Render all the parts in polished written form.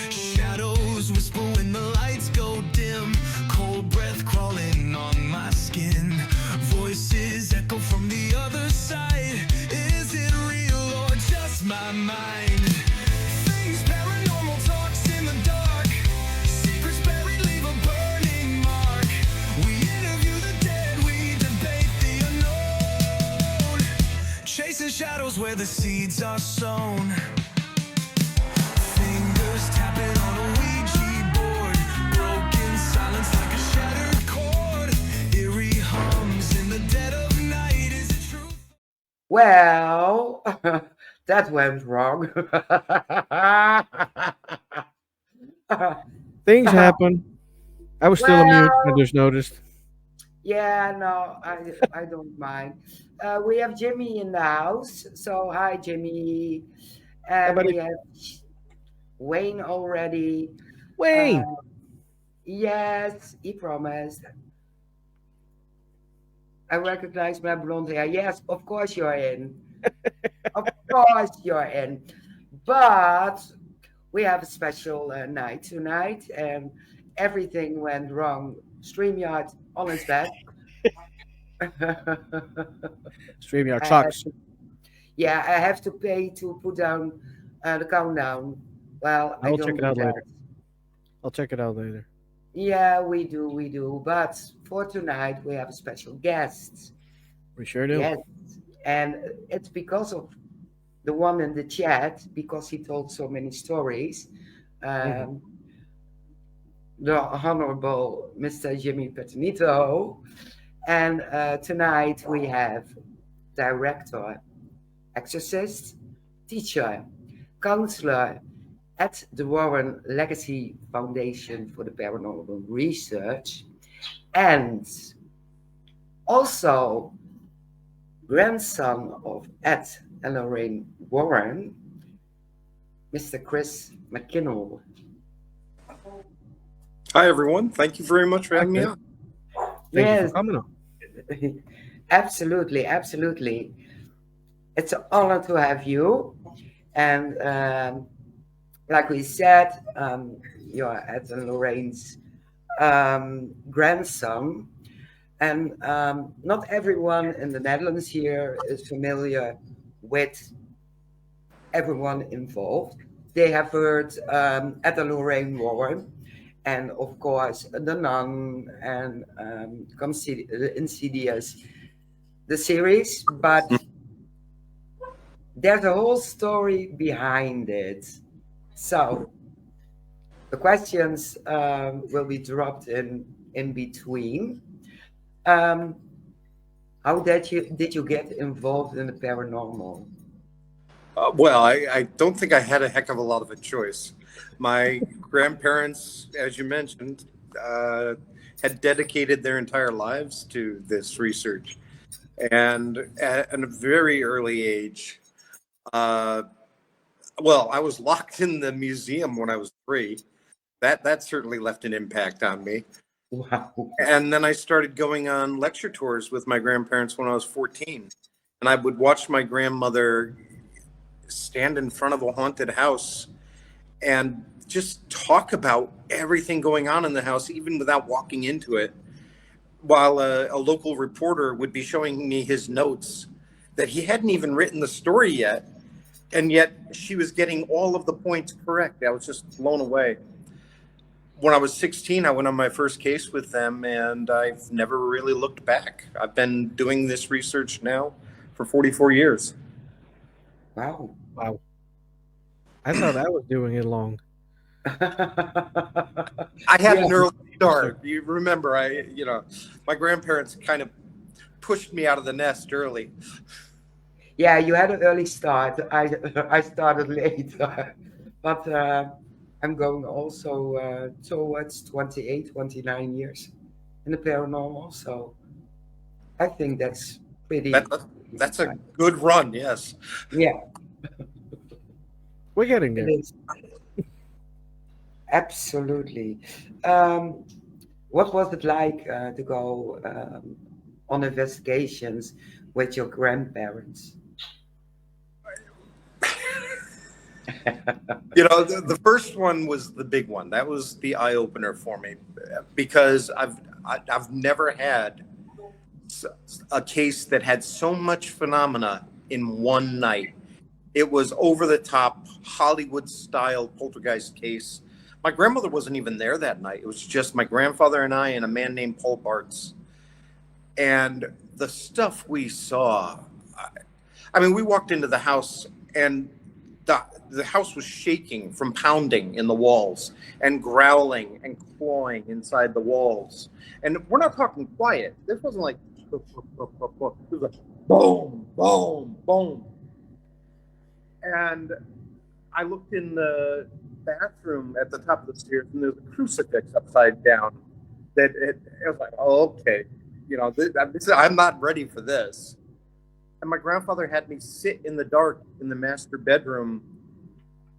Shadows whisper when the lights go dim. Cold breath crawling on my skin. Voices echo from the other side. Is it real or just my mind? Things paranormal talks in the dark. Secrets buried leave a burning mark. We interview the dead, we debate the unknown. Chasing shadows where the seeds are sown. Fingers tapping on a Ouija board. Broken silence like a shattered chord. Eerie hums in the dead of night. Is it true? Well, that went wrong. Things happen. I was still mute. I Well, just noticed. yeah, no, I don't mind. We have Jimmy in the house. So hi, Jimmy. Hey, And buddy. we have Wayne already. Wayne. Yes, he promised. I recognize my blonde hair. Yes, of course you're in. Of course you're in. But we have a special night tonight, and everything went wrong. StreamYard on its back. StreamYard I have sucks. to, yeah, I have to pay to put down the countdown. Well, I I'll check don't it do out that. later. I'll check it out later. Yeah, we do. But for tonight, we have a special guest. We sure do. Yes, and it's because of the one in the chat, because he told so many stories. Mhm. Um, the Honorable Mr. Jimmy Petanito. And tonight we have director, exorcist, teacher, counselor at the Warren Legacy Foundation for the Paranormal Research, and also grandson of Ed and Lorraine Warren, Mr. Chris McKinnell. Hi, everyone. Thank you very much for having me Okay. on. Thank you Yes, for coming on. absolutely, absolutely. It's an honor to have you. And like we said, you're Ed and Lorraine's grandson. And not everyone in the Netherlands here is familiar with everyone involved. They have heard Ed and Lorraine Warren, and of course, The Nun and Insidious, the series, but there's a whole story behind it. So the questions will be dropped in between. Um, how did you get involved in the paranormal? Well, I don't think I had a heck of a lot of a choice. My grandparents, as you mentioned, had dedicated their entire lives to this research. And at a very early age, uh, well, I was locked in the museum when I was 3. That certainly left an impact on me. Wow. And then I started going on lecture tours with my grandparents when I was 14. And I would watch my grandmother stand in front of a haunted house and just talk about everything going on in the house, even without walking into it, while a local reporter would be showing me his notes that he hadn't even written the story yet. And yet she was getting all of the points correct. I was just blown away. When I was 16, I went on my first case with them, and I've never really looked back. I've been doing this research now for 44 years. Wow. Wow. I thought I was doing it long. I had Yeah. an early start. You remember, my grandparents kind of pushed me out of the nest early. Yeah, you had an early start. I started late, but I'm going also towards 28, 29 years in the paranormal. So I think that's pretty. That's a good run, yes. Yeah, We're getting it there. is. Absolutely. What was it like to go on investigations with your grandparents? The first one was the big one. That was the eye opener for me, because I've never had a case that had so much phenomena in one night. It was over the top Hollywood style poltergeist case. My grandmother wasn't even there that night. It was just my grandfather and I and a man named Paul Bartz. And the stuff we saw, I mean, we walked into the house and the house was shaking from pounding in the walls and growling and clawing inside the walls. And we're not talking quiet. This wasn't like, it was like boom, boom, boom. And I looked in the bathroom at the top of the stairs, and there's a crucifix upside down. It was like, oh, okay, I'm not ready for this. And my grandfather had me sit in the dark in the master bedroom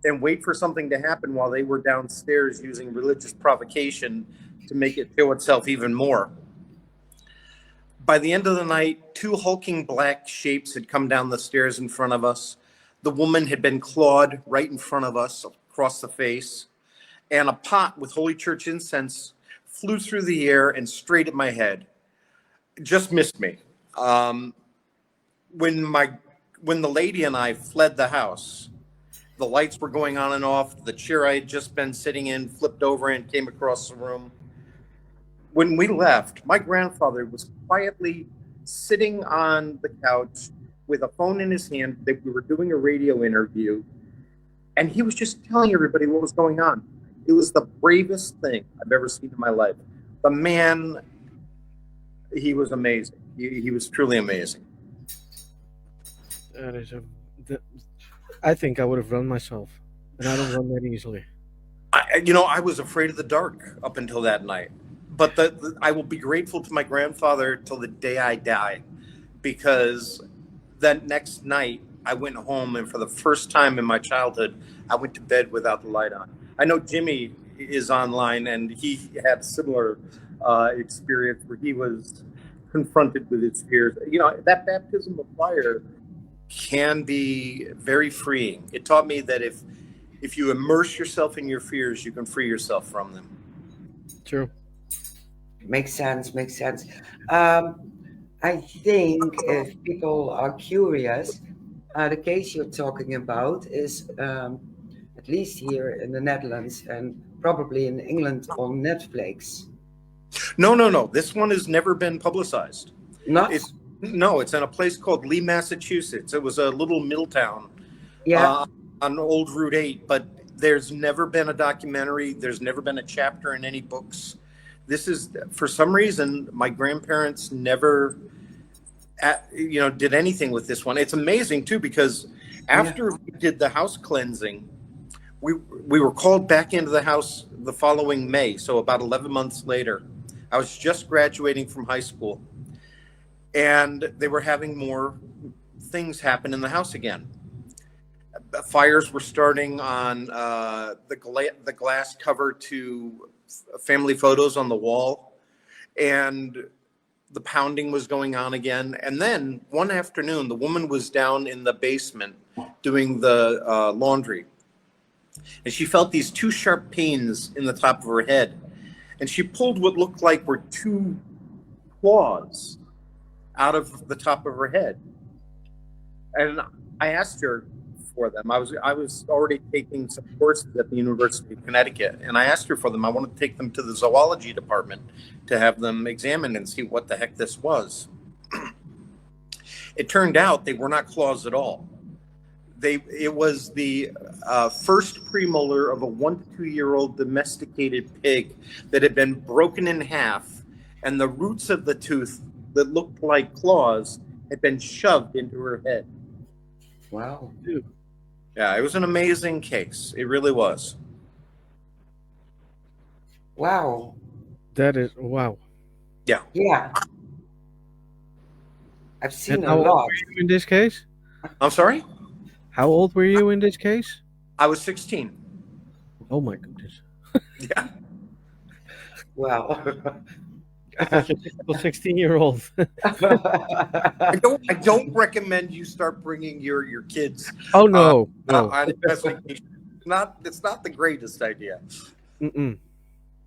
and wait for something to happen while they were downstairs using religious provocation to make it show itself even more. By the end of the night, 2 hulking black shapes had come down the stairs in front of us. The woman had been clawed right in front of us across the face, and a pot with Holy Church incense flew through the air and straight at my head. Just missed me. When the lady and I fled the house, the lights were going on and off. The chair I had just been sitting in flipped over and came across the room. When we left, my grandfather was quietly sitting on the couch with a phone in his hand. We were doing a radio interview, and he was just telling everybody what was going on. It was the bravest thing I've ever seen in my life. The man, he was amazing. He was truly amazing. I think I would have run myself, and I don't run that easily. I was afraid of the dark up until that night, but I will be grateful to my grandfather till the day I die, because that next night I went home, and for the first time in my childhood, I went to bed without the light on. I know Jimmy is online, and he had a similar experience where he was confronted with his fears. That baptism of fire can be very freeing. It taught me that if you immerse yourself in your fears, you can free yourself from them. True. Makes sense. I think if people are curious, the case you're talking about is, at least here in the Netherlands and probably in England, on Netflix. No. This one has never been publicized. Not? It's in a place called Lee, Massachusetts. It was a little mill town on Old Route 8, but there's never been a documentary. There's never been a chapter in any books. This is, for some reason, my grandparents never, did anything with this one. It's amazing, too, because after we did the house cleansing, we were called back into the house the following May, so about 11 months later. I was just graduating from high school, and they were having more things happen in the house again. Fires were starting on the glass cover to family photos on the wall, and the pounding was going on again. And then one afternoon, the woman was down in the basement doing the laundry, and she felt these 2 sharp pains in the top of her head, and she pulled what looked like were 2 claws out of the top of her head. And I asked her for them. I was already taking some courses at the University of Connecticut, and I asked her for them. I wanted to take them to the zoology department to have them examined and see what the heck this was. It turned out they were not claws at all. It was the first premolar of a 1 to 2 year old domesticated pig that had been broken in half, and the roots of the tooth that looked like claws had been shoved into her head. Wow. Dude. Yeah, it was an amazing case. It really was. Wow. That is, wow. Yeah. I've seen And a how old lot. were you in this case? I'm sorry? How old were you in this case? I was 16. Oh my goodness. Yeah. Wow. Like a typical 16-year-old. I don't recommend you start bringing your kids Oh no, no. on investigation. It's not the greatest idea. Mm-mm.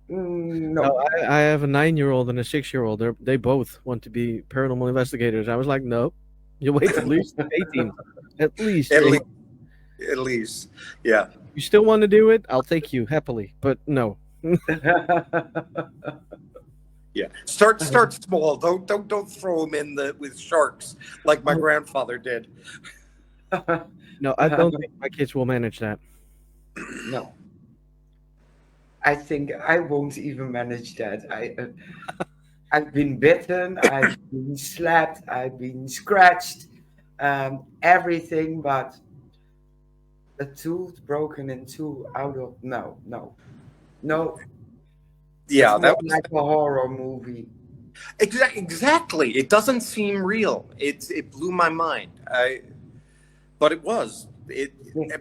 No. No, I have a 9-year-old and a 6-year-old. They both want to be paranormal investigators. I was like, no, you wait at least 18. At least. At 18. least, at least, yeah. You still want to do it? I'll take you happily. But no. Yeah, start small. Don't throw them in with sharks like my grandfather did. No, I don't think my kids will manage that. No. I think I won't even manage that. I've been bitten, I've been slapped, I've been scratched, everything but a tooth broken in two out of no. Yeah, It's that not was like a horror movie. exactly. It doesn't seem real. It blew my mind. But it was.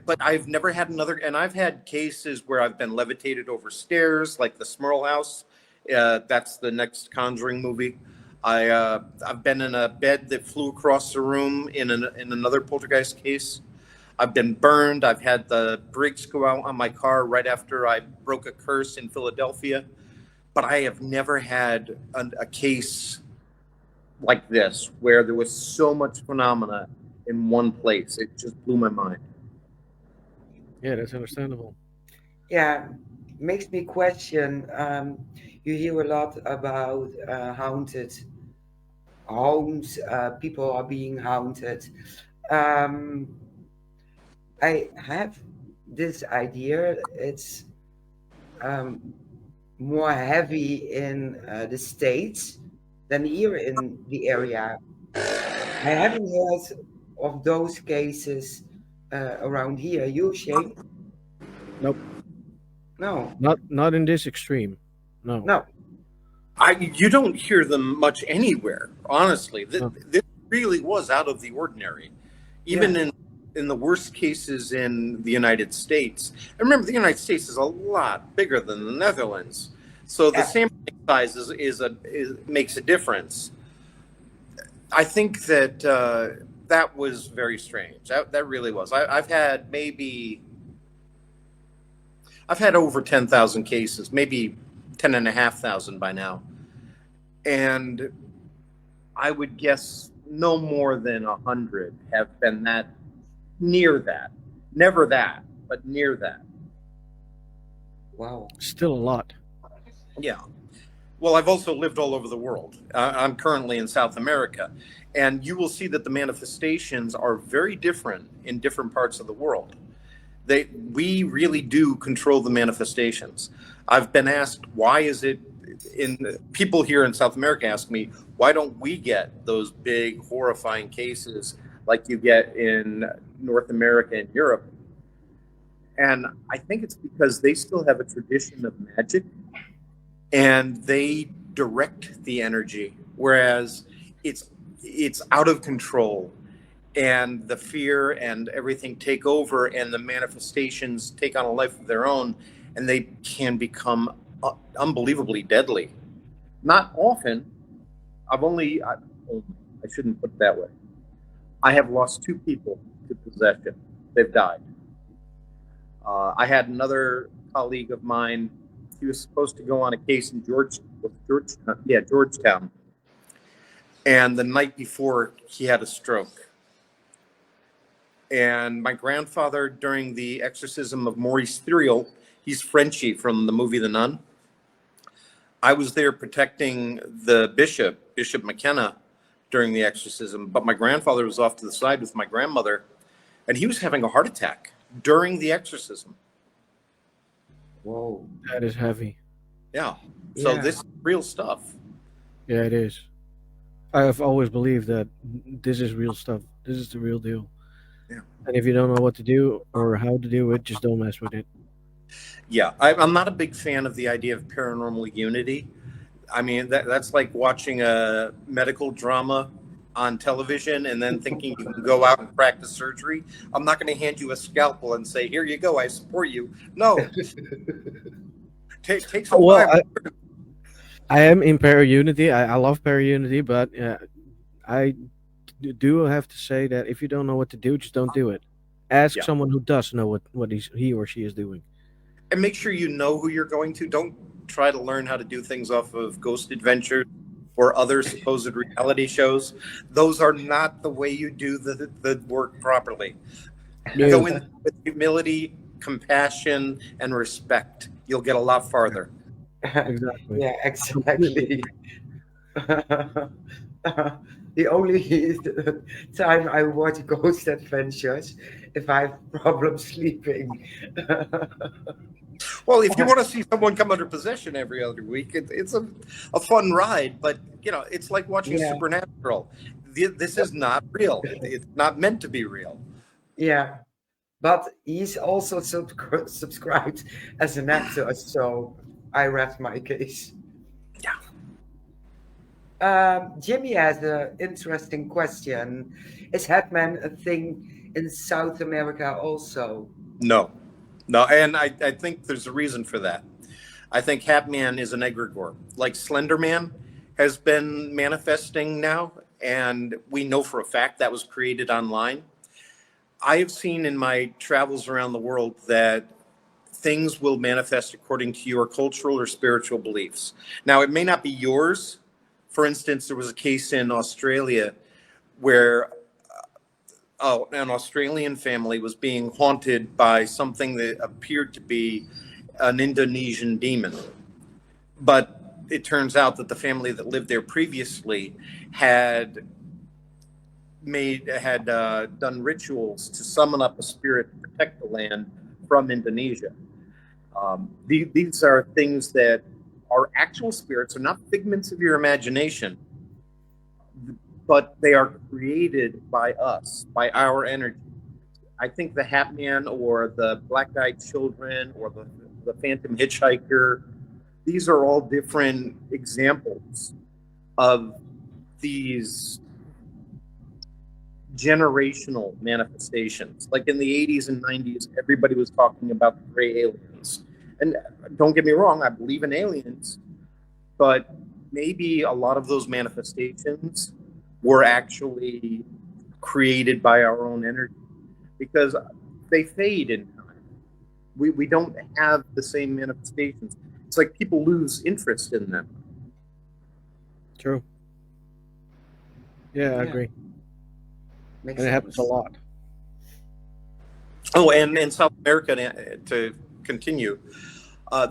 But I've never had another, and I've had cases where I've been levitated over stairs, like the Smurl House. That's the next Conjuring movie. I've been in a bed that flew across the room in another poltergeist case. I've been burned. I've had the brakes go out on my car right after I broke a curse in Philadelphia. But I have never had a case like this where there was so much phenomena in one place. It just blew my mind. Yeah, that's understandable. Yeah, makes me question. You hear a lot about haunted homes, people are being haunted. Um, I have this idea. It's um, more heavy in the States than here in the area. I haven't heard of those cases around here. You, Shane? Nope. No, Not in this extreme. No. no. You don't hear them much anywhere, honestly. No. This really was out of the ordinary, even Yeah. in the worst cases in the United States. And remember, the United States is a lot bigger than the Netherlands, so the Yeah. sampling size makes a difference. I think that that was very strange. That really was. I've had over 10,000 cases, maybe 10,500 by now. And I would guess no more than 100 have been that near that. Never that, but near that. Wow. Still a lot. Yeah. Well, I've also lived all over the world. I'm currently in South America. And you will see that the manifestations are very different in different parts of the world. We really do control the manifestations. I've been asked, why is it people here in South America ask me, why don't we get those big horrifying cases like you get in North America and Europe? And I think it's because they still have a tradition of magic and they direct the energy, whereas it's out of control. And the fear and everything take over, and the manifestations take on a life of their own, and they can become unbelievably deadly. Not often. I shouldn't put it that way. I have lost 2 people to possession. They've died. I had another colleague of mine. He was supposed to go on a case in Georgetown. And the night before, he had a stroke. And my grandfather, during the exorcism of Maurice Theriault, he's Frenchie from the movie The Nun. I was there protecting the Bishop McKinnell, during the exorcism, but my grandfather was off to the side with my grandmother, and he was having a heart attack during the exorcism. Whoa. That is heavy. Yeah. So Yeah. this is real stuff. Yeah, it is. I have always believed that this is real stuff. This is the real deal. Yeah. And if you don't know what to do or how to do it, just don't mess with it. Yeah, I'm not a big fan of the idea of paranormal unity. I mean, that's like watching a medical drama on television and then thinking you can go out and practice surgery. I'm not going to hand you a scalpel and say, "Here you go, I support you." No, take some Well, time. I am in Unity. I love Unity, but I do have to say that if you don't know what to do, just don't do it. Ask Yeah. someone who does know what he or she is doing. And make sure you know who you're going to. Don't try to learn how to do things off of Ghost Adventures or other supposed reality shows. Those are not the way you do the work properly. Yeah, Go in with humility, compassion, and respect. You'll get a lot farther. exactly. Yeah, Completely. exactly. The only time I watch Ghost Adventures if I have problems sleeping. Well, if you want to see someone come under possession every other week, it's a fun ride, but it's like watching Yeah, Supernatural. This is not real. It's not meant to be real. yeah. But he's also subscribed as an actor, so I rest my case. Yeah. Jimmy has an interesting question. Is Headman a thing in South America also? No, no, and I think there's a reason for that. I think Hat Man is an egregore, like Slender Man has been manifesting now, and we know for a fact that was created online. I have seen in my travels around the world that things will manifest according to your cultural or spiritual beliefs. Now, it may not be yours. For instance, there was a case in Australia where an Australian family was being haunted by something that appeared to be an Indonesian demon. But it turns out that the family that lived there previously had done rituals to summon up a spirit to protect the land from Indonesia. These are things that are actual spirits, are not figments of your imagination, but they are created by us, by our energy. I think the Hat Man or the Black Eyed Children or the Phantom Hitchhiker, these are all different examples of these generational manifestations. Like in the 80s and 90s, everybody was talking about the gray aliens. And don't get me wrong, I believe in aliens, but maybe a lot of those manifestations were actually created by our own energy because they fade in time. We don't have the same manifestations. It's like people lose interest in them. True. Yeah, I Yeah, agree. makes And it happens a sense. lot. Oh, and in South America, to continue,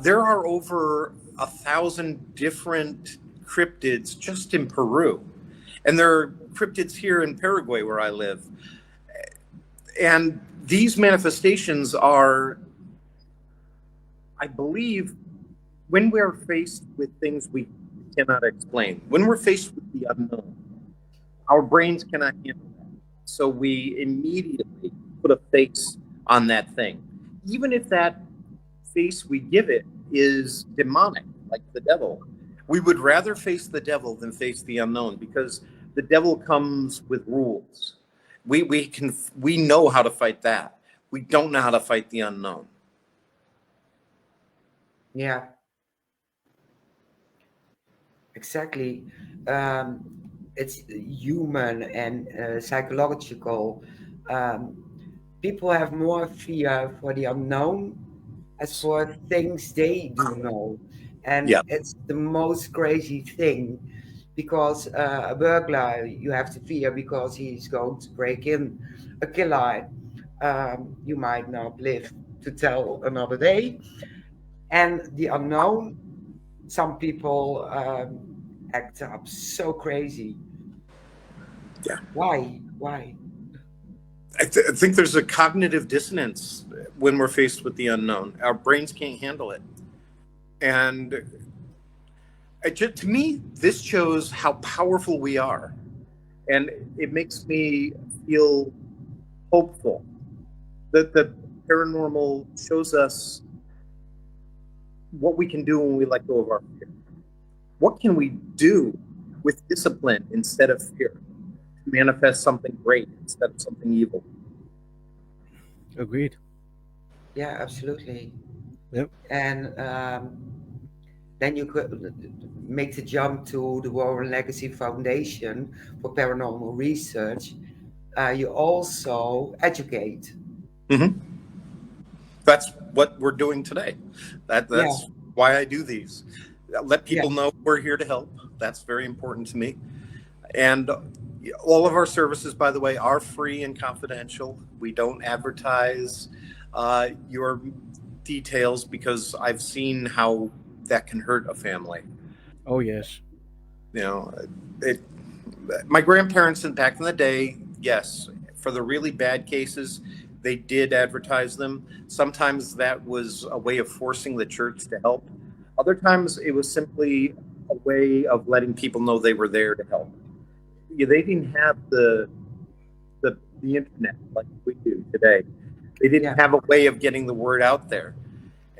there are over 1,000 different cryptids just in Peru. And there are cryptids here in Paraguay where I live. And these manifestations are, I believe, when we're faced with things we cannot explain, when we're faced with the unknown, our brains cannot handle that. So we immediately put a face on that thing. Even if that face we give it is demonic, like the devil, we would rather face the devil than face the unknown because the devil comes with rules. We know how to fight that. We don't know how to fight the unknown. Yeah, exactly. Um, it's human and psychological. Um, People have more fear for the unknown as for things they do know. And Yeah. it's the most crazy thing because a burglar you have to fear because he's going to break in. A killer, you might not live to tell another day. And the unknown, some people act up so crazy. Yeah. Why? Why? I think there's a cognitive dissonance when we're faced with the unknown. Our brains can't handle it. And to me, this shows how powerful we are. And it makes me feel hopeful that the paranormal shows us what we can do when we let go of our fear. What can we do with discipline instead of fear to manifest something great instead of something evil? Agreed. Yeah, absolutely. Yep. And then you could make the jump to the Warren Legacy Foundation for Paranormal Research. You also educate. Hmm. That's what we're doing today. Yeah, That's why I do these. Let yeah, people know we're here to help. That's very important to me. And all of our services, by the way, are free and confidential. We don't advertise your details because I've seen how that can hurt a family. Oh yes. You know, it. My grandparents, back in the day, yes, for the really bad cases, they did advertise them. Sometimes that was a way of forcing the church to help. Other times it was simply a way of letting people know they were there to help. Yeah, they didn't have the internet like we do today. They yeah, didn't have a way of getting the word out there.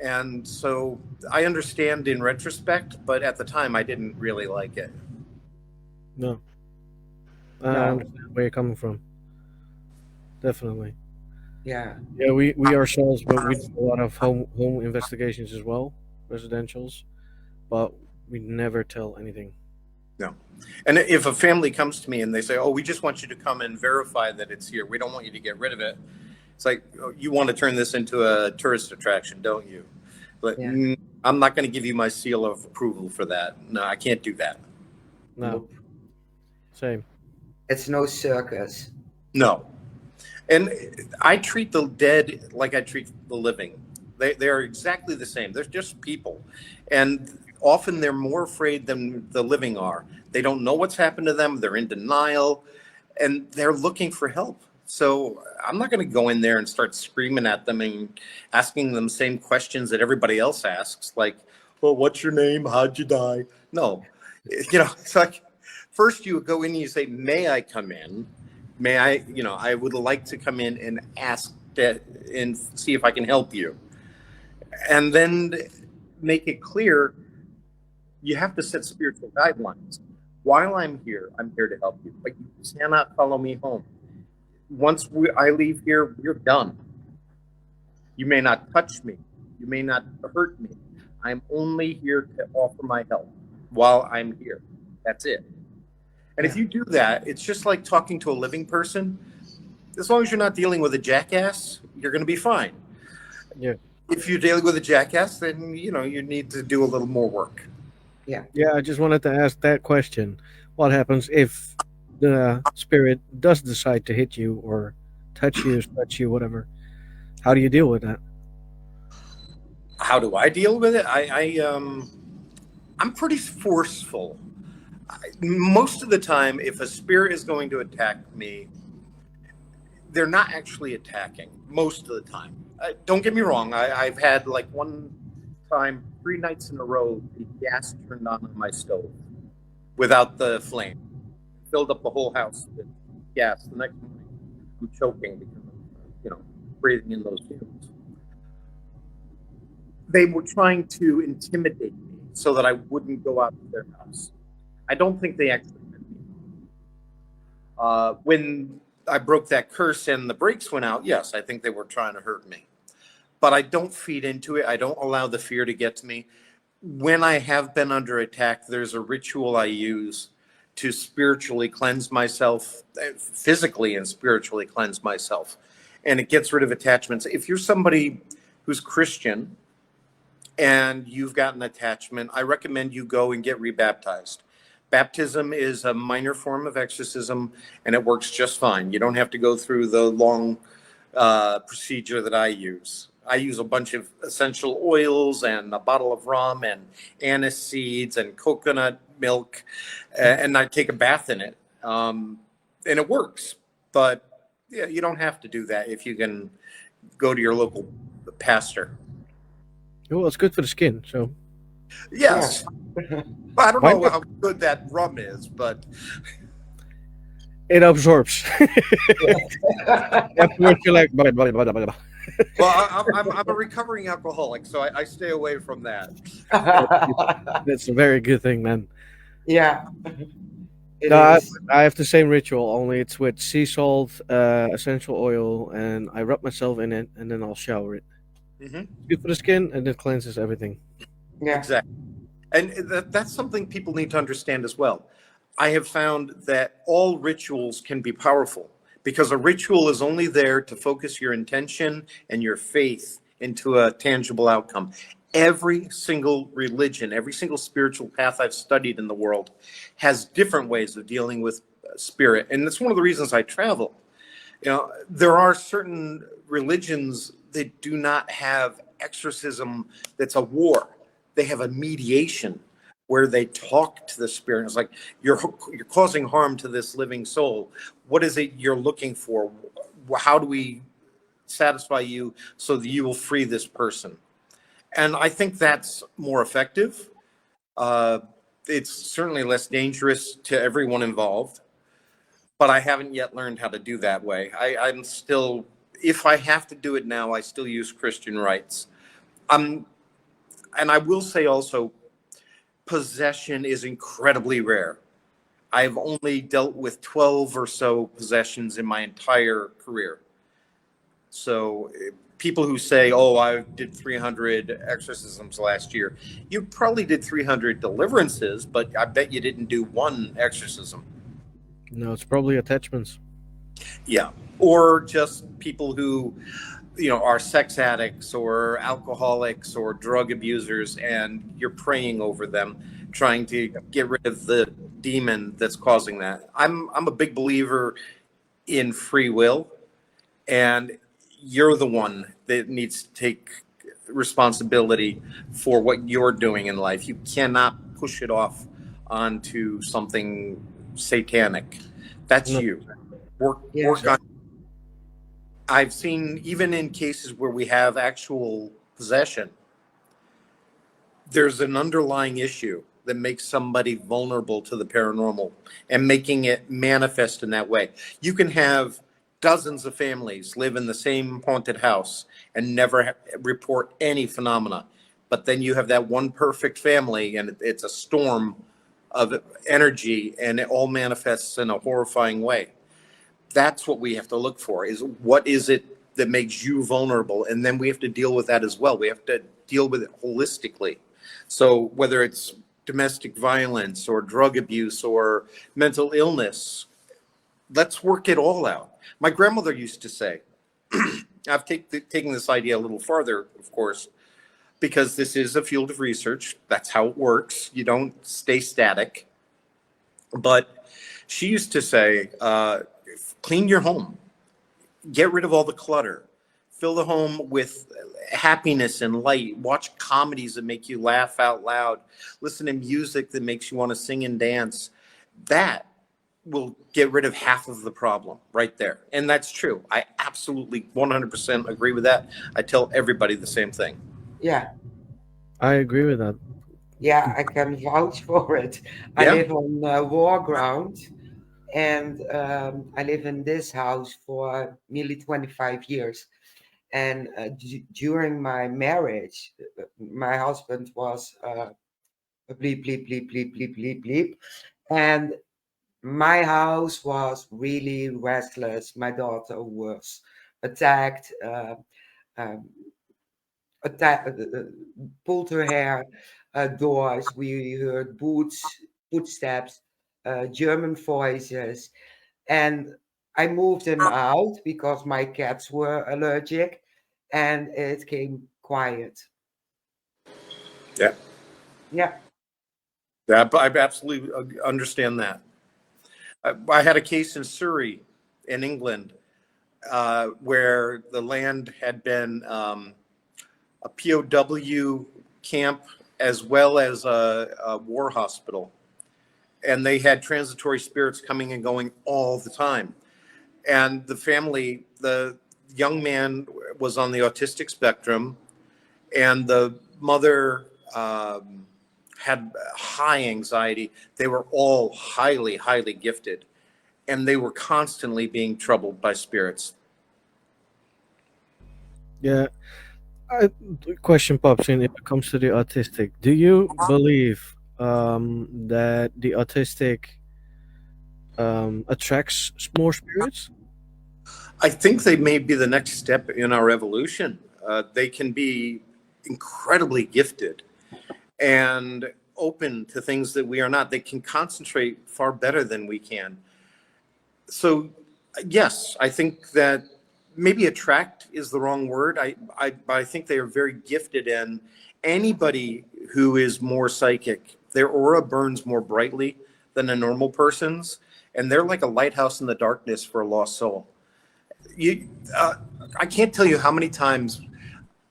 And so I understand in retrospect, but at the time I didn't really like it. No. I no, understand where you're coming from. Definitely. yeah, Yeah, we ourselves, but we do a lot of home investigations as well, residentials, but we never tell anything. No. And if a family comes to me and they say, "Oh, we just want you to come and verify that it's here. We don't want you to get rid of it." It's like, oh, you want to turn this into a tourist attraction, don't you? But yeah, I'm not going to give you my seal of approval for that. No, I can't do that. No, nope. same. It's no circus. No. And I treat the dead like I treat the living. They are exactly the same. They're just people. And often they're more afraid than the living are. They don't know what's happened to them. They're in denial and they're looking for help. So I'm not going to go in there and start screaming at them and asking them the same questions that everybody else asks, like, well, what's your name? How'd you die? No. It's like, first you go in and you say, may I come in? May I, I would like to come in and ask that and see if I can help you. And then make it clear you have to set spiritual guidelines. While I'm here to help you, but you cannot follow me home. Once I leave here, we're done. You may not touch me. You may not hurt me. I'm only here to offer my help while I'm here. That's it. And if you do that, it's just like talking to a living person. As long as you're not dealing with a jackass, you're going to be fine. Yeah. If you're dealing with a jackass, then you need to do a little more work. Yeah, Yeah, I just wanted to ask that question. What happens if the spirit does decide to hit you or touch you, touch you, whatever? How do you deal with that? How do I deal with it? I'm pretty forceful. Most of the time, if a spirit is going to attack me, they're not actually attacking. Most of the time, don't get me wrong. I've had like one time, 3 nights in a row, the gas turned on my stove without the flame, filled up the whole house with gas. The next morning, I'm choking because of breathing in those fumes. They were trying to intimidate me so that I wouldn't go out to their house. I don't think they actually meant me. When I broke that curse and the brakes went out, yes, I think they were trying to hurt me. But I don't feed into it. I don't allow the fear to get to me. When I have been under attack, there's a ritual I use to spiritually cleanse myself, physically and spiritually cleanse myself. And it gets rid of attachments. If you're somebody who's Christian and you've got an attachment, I recommend you go and get rebaptized. Baptism is a minor form of exorcism, and it works just fine. You don't have to go through the long procedure that I use. I use a bunch of essential oils and a bottle of rum and anise seeds and coconut milk, and I take a bath in it. And it works. But yeah, you don't have to do that if you can go to your local pastor. Well, it's good for the skin, so Yes. I don't know how good that rum is, but it absorbs. Afterwards, you're like, blah, blah, blah, blah, blah. well, I'm a recovering alcoholic, so I stay away from that. That's a very good thing, man. Yeah. It No, is. I have the same ritual, only it's with sea salt, essential oil, and I rub myself in it, and then I'll shower it. Mm-hmm. Good for the skin, and it cleanses everything. Yeah. Exactly. And that's something people need to understand as well. I have found that all rituals can be powerful because a ritual is only there to focus your intention and your faith into a tangible outcome. Every single religion, every single spiritual path I've studied in the world has different ways of dealing with spirit. And that's one of the reasons I travel. You know, there are certain religions that do not have exorcism that's a war. They have a mediation where they talk to the spirit. It's like you're causing harm to this living soul. What is it you're looking for? How do we satisfy you so that you will free this person? And I think that's more effective. It's certainly less dangerous to everyone involved, but I haven't yet learned how to do that way. I'm still, if I have to do it now, I still use Christian rites. And I will say also, possession is incredibly rare. I've only dealt with 12 or so possessions in my entire career. So people who say, oh, I did 300 exorcisms last year, you probably did 300 deliverances, but I bet you didn't do one exorcism. No, it's probably attachments. Yeah. Or just people who, you know, are sex addicts or alcoholics or drug abusers, and you're praying over them, trying to get rid of the demon that's causing that. I'm a big believer in free will, and you're the one that needs to take responsibility for what you're doing in life. You cannot push it off onto something satanic. That's No. you. Work Yes. on. I've seen, even in cases where we have actual possession, there's an underlying issue that makes somebody vulnerable to the paranormal and making it manifest in that way. You can have dozens of families live in the same haunted house and never report any phenomena. But then you have that one perfect family and it's a storm of energy and it all manifests in a horrifying way. That's what we have to look for, is what is it that makes you vulnerable? And then we have to deal with that as well. We have to deal with it holistically. So whether it's domestic violence or drug abuse or mental illness, let's work it all out. My grandmother used to say, I've taken this idea a little farther, of course, because this is a field of research. That's how it works. You don't stay static. But she used to say, clean your home, get rid of all the clutter, fill the home with happiness and light, watch comedies that make you laugh out loud, listen to music that makes you want to sing and dance. That will get rid of half of the problem right there. And that's true. I absolutely 100% agree with that. I tell everybody the same thing. Yeah. I agree with that. Yeah, I can vouch for it. I Yeah. live on war ground, and I live in this house for nearly 25 years. And during my marriage, my husband was bleep, bleep, bleep, bleep, bleep, bleep, bleep. And my house was really restless. My daughter was attacked, um, pulled her hair, doors. We heard boots, footsteps, German voices. And I moved him out because my cats were allergic, and it came quiet. Yeah. Yeah. I absolutely understand that. I had a case in Surrey in England where the land had been a POW camp as well as a war hospital. And they had transitory spirits coming and going all the time. And the family, the young man was on the autistic spectrum, and the mother had high anxiety. They were all highly, highly gifted, and they were constantly being troubled by spirits. Yeah. The question pops in if it comes to the autistic. Do you believe that the autistic attracts more spirits? I think they may be the next step in our evolution. They can be incredibly gifted, and open to things that we are not. They can concentrate far better than we can. So, yes, I think that maybe attract is the wrong word. But I think they are very gifted, and anybody who is more psychic, their aura burns more brightly than a normal person's, and they're like a lighthouse in the darkness for a lost soul. You, I can't tell you how many times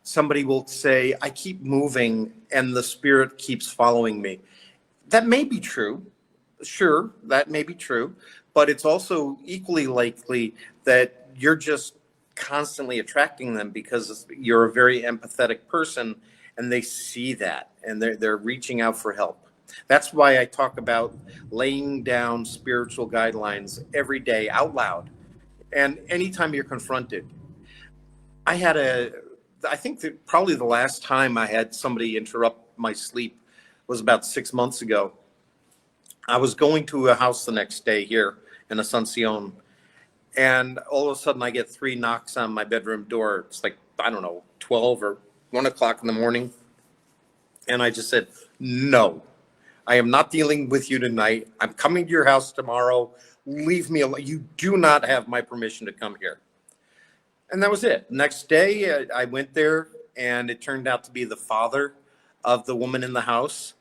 somebody will say, I keep moving and the spirit keeps following me. That may be true. Sure, that may be true. But it's also equally likely that you're just constantly attracting them because you're a very empathetic person and they see that and they're reaching out for help. That's why I talk about laying down spiritual guidelines every day out loud. And anytime you're confronted, I think that probably the last time I had somebody interrupt my sleep was about 6 months ago. I was going to a house the next day here in Asuncion, and all of a sudden I get 3 knocks on my bedroom door. It's like, I don't know, 12 or 1 o'clock in the morning. And I just said, no, I am not dealing with you tonight. I'm coming to your house tomorrow. Leave me alone. You do not have my permission to come here. And that was it. Next day, I went there, and it turned out to be the father of the woman in the house.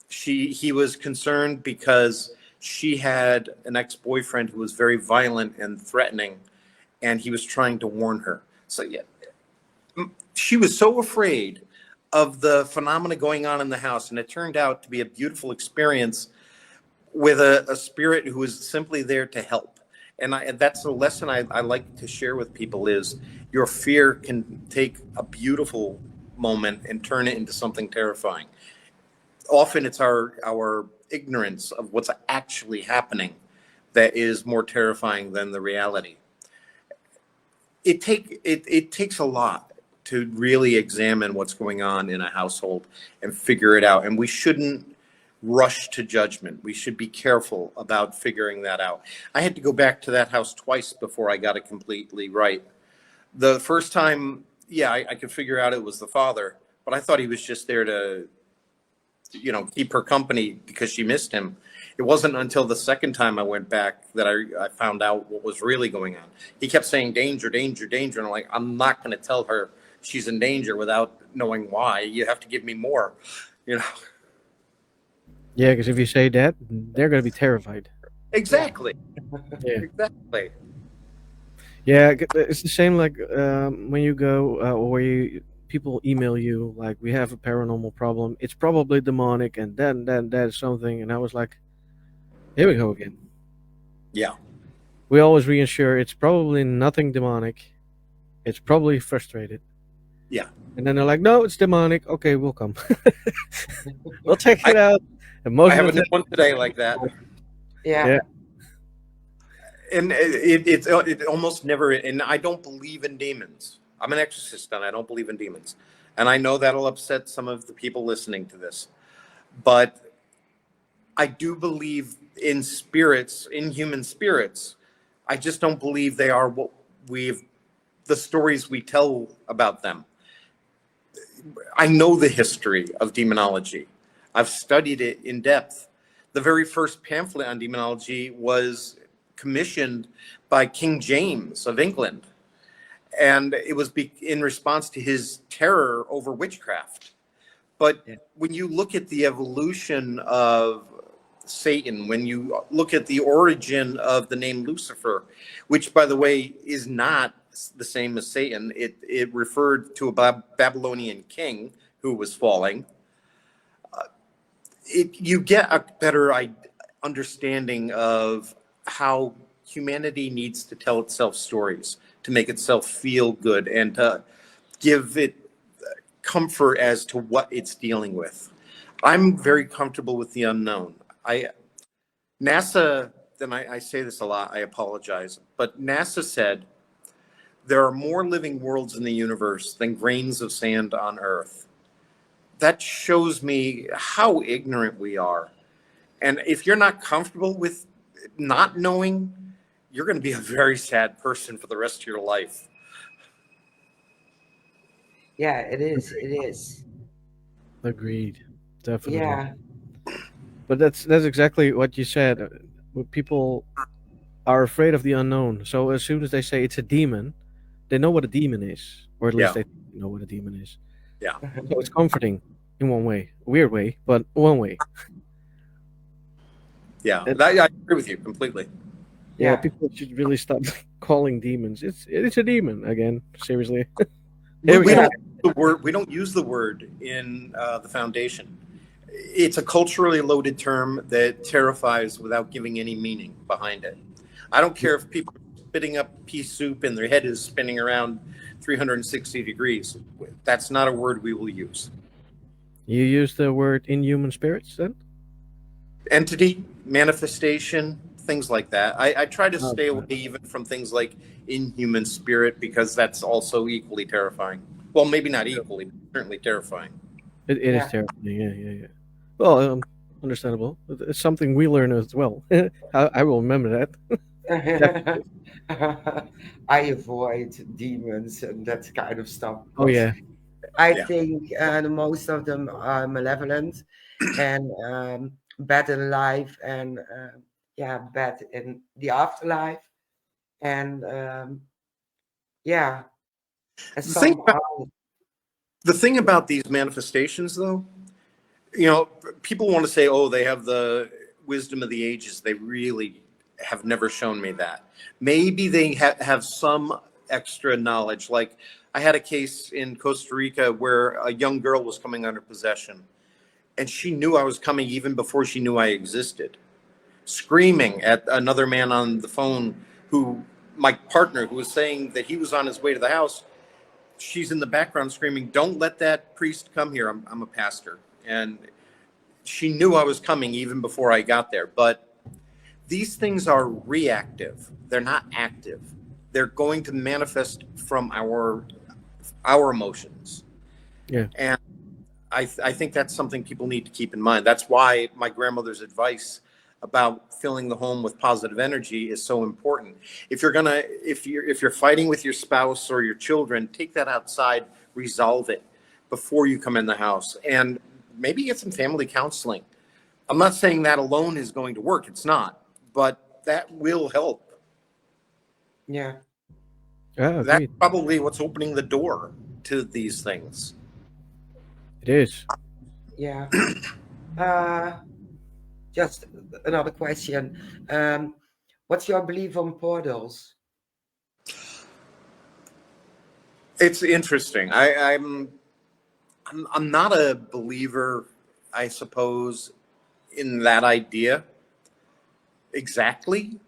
He was concerned because she had an ex-boyfriend who was very violent and threatening, and he was trying to warn her. So yeah, she was so afraid of the phenomena going on in the house, and it turned out to be a beautiful experience with a spirit who was simply there to help. And that's a lesson I like to share with people is your fear can take a beautiful moment and turn it into something terrifying. Often it's our ignorance of what's actually happening that is more terrifying than the reality. It takes a lot to really examine what's going on in a household and figure it out. And we shouldn't rush to judgment. We should be careful about figuring that out. I had to go back to that house twice before I got it completely right. The first time, yeah, I could figure out it was the father, but I thought he was just there to, keep her company because she missed him. It wasn't until the second time I went back that I found out what was really going on. He kept saying, danger, danger, danger. And I'm like, I'm not going to tell her she's in danger without knowing why. You have to give me more, Yeah, because if you say that, they're going to be terrified. Exactly. Yeah. Exactly. Yeah, it's the same like when you go or people email you like we have a paranormal problem. It's probably demonic, and then that is something. And I was like, here we go again. Yeah. We always reinsure it's probably nothing demonic. It's probably frustrated. Yeah. And then they're like, no, it's demonic. Okay, we'll come. We'll check it out. And most I have of the one today like that. Yeah. And it almost never, and I don't believe in demons. I'm an exorcist and I don't believe in demons. And I know that'll upset some of the people listening to this. But I do believe in spirits, in human spirits. I just don't believe they are what the stories we tell about them. I know the history of demonology. I've studied it in depth. The very first pamphlet on demonology was commissioned by King James of England. And it was in response to his terror over witchcraft. But when you look at the evolution of Satan, when you look at the origin of the name Lucifer, which, by the way, is not the same as Satan, it referred to a Babylonian king who was falling. You get a better understanding of how humanity needs to tell itself stories to make itself feel good and to give it comfort as to what it's dealing with. I'm very comfortable with the unknown. NASA, and I say this a lot, I apologize, but NASA said there are more living worlds in the universe than grains of sand on Earth. That shows me how ignorant we are. And if you're not comfortable with not knowing, you're going to be a very sad person for the rest of your life. Yeah, it is. It is. Agreed. Definitely. Yeah. But that's exactly what you said. People are afraid of the unknown. So as soon as they say it's a demon, they know what a demon is, or at least Yeah. they know what a demon is. Yeah. So it's comforting in one way, weird way, but one way. Yeah. And I agree with you completely. yeah, Yeah. people should really stop calling demons. It's a demon again. Seriously. We, Here we we go. Yeah. don't use the word. We don't use the word in the foundation. It's a culturally loaded term that terrifies without giving any meaning behind it. I don't care if people are spitting up pea soup and their head is spinning around 360 degrees. That's not a word we will use. You use the word inhuman spirits then? Entity, manifestation, things like that. I try to stay away Okay. even from things like inhuman spirit because that's also equally terrifying. Well, maybe not equally, but certainly terrifying. It is Yeah. terrifying. Yeah. Well, understandable. It's something we learn as well. I will remember that. Definitely. I avoid demons and that kind of stuff Oh because yeah. I Yeah. think the most of them are malevolent and bad in life and yeah, bad in the afterlife. And yeah, and The thing some about, are. the thing about these manifestations, though, you know, people want to say, oh, they have the wisdom of the ages. They really have never shown me that. Maybe they have some extra knowledge. Like I had a case in Costa Rica where a young girl was coming under possession, and she knew I was coming even before she knew I existed, screaming at another man on the phone who, my partner, who was saying that he was on his way to the house. She's in the background screaming, don't let that priest come here. I'm a pastor. And she knew I was coming even before I got there. But these things are reactive. They're not active. They're going to manifest from our emotions. Yeah. And I think that's something people need to keep in mind. That's why my grandmother's advice about filling the home with positive energy is so important. If you're fighting with your spouse or your children, take that outside, resolve it before you come in the house, and maybe get some family counseling. I'm not saying that alone is going to work. It's not, but that will help. Yeah, Yeah, That's agreed. probably what's opening the door to these things. It is. yeah. Uh, just another question. What's your belief on portals? It's interesting. I'm not a believer, I suppose, in that idea exactly.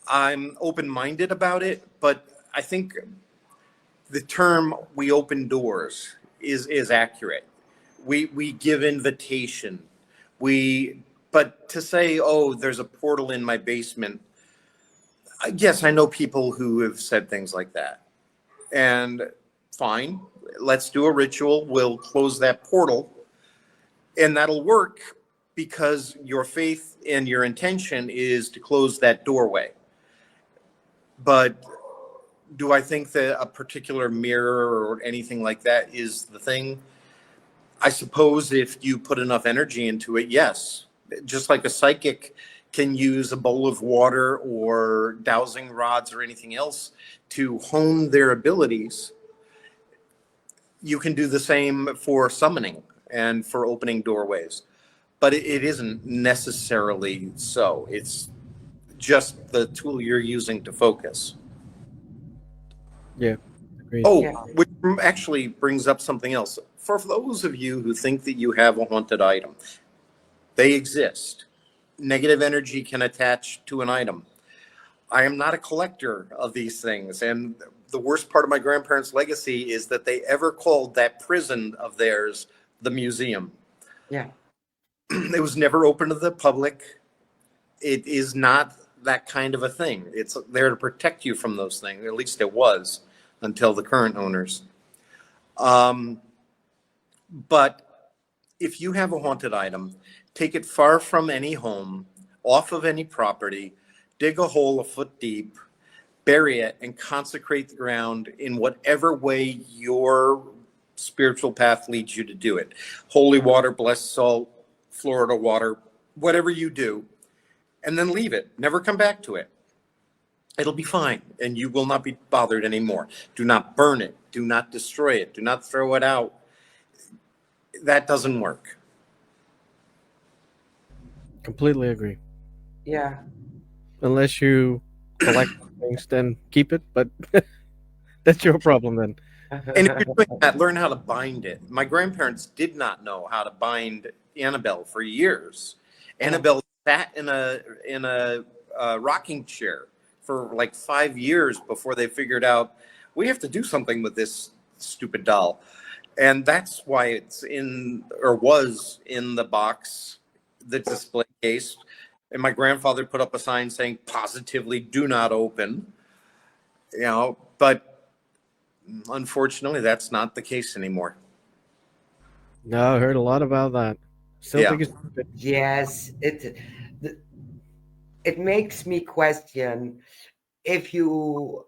I'm open-minded about it, but I think the term "we open doors" is accurate. We give invitation. But to say, "Oh, there's a portal in my basement," yes, I know people who have said things like that. And fine, let's do a ritual. We'll close that portal, and that'll work because your faith and your intention is to close that doorway. But do I think that a particular mirror or anything like that is the thing? I suppose if you put enough energy into it, yes. Just like a psychic can use a bowl of water or dowsing rods or anything else to hone their abilities, you can do the same for summoning and for opening doorways. But it isn't necessarily so. It's just the tool you're using to focus. Yeah. Agreed. Oh, Yeah, which actually brings up something else. For those of you who think that you have a haunted item, they exist. Negative energy can attach to an item. I am not a collector of these things. And the worst part of my grandparents' legacy is that they ever called that prison of theirs the museum. yeah, It was never open to the public. It is not that kind of a thing. It's there to protect you from those things. At least it was until the current owners. Um, but if you have a haunted item, take it far from any home, off of any property, dig a hole a foot deep, bury it, and consecrate the ground in whatever way your spiritual path leads you to do it. Holy water, blessed salt, Florida water, whatever you do, and then leave it. Never come back to it. It'll be fine, and you will not be bothered anymore. Do not burn it. Do not destroy it. Do not throw it out. That doesn't work. Completely agree. Yeah. Unless you collect things, then keep it. But that's your problem then. And if you're doing that, learn how to bind it. My grandparents did not know how to bind Annabelle for years. Annabelle sat in a rocking chair for like 5 years before they figured out we have to do something with this stupid doll. And that's why it's in, or was in, the box, the display case. And my grandfather put up a sign saying positively do not open. You know, but unfortunately that's not the case anymore. No, I heard a lot about that. Still Yeah. think it's stupid. Yes, it makes me question if you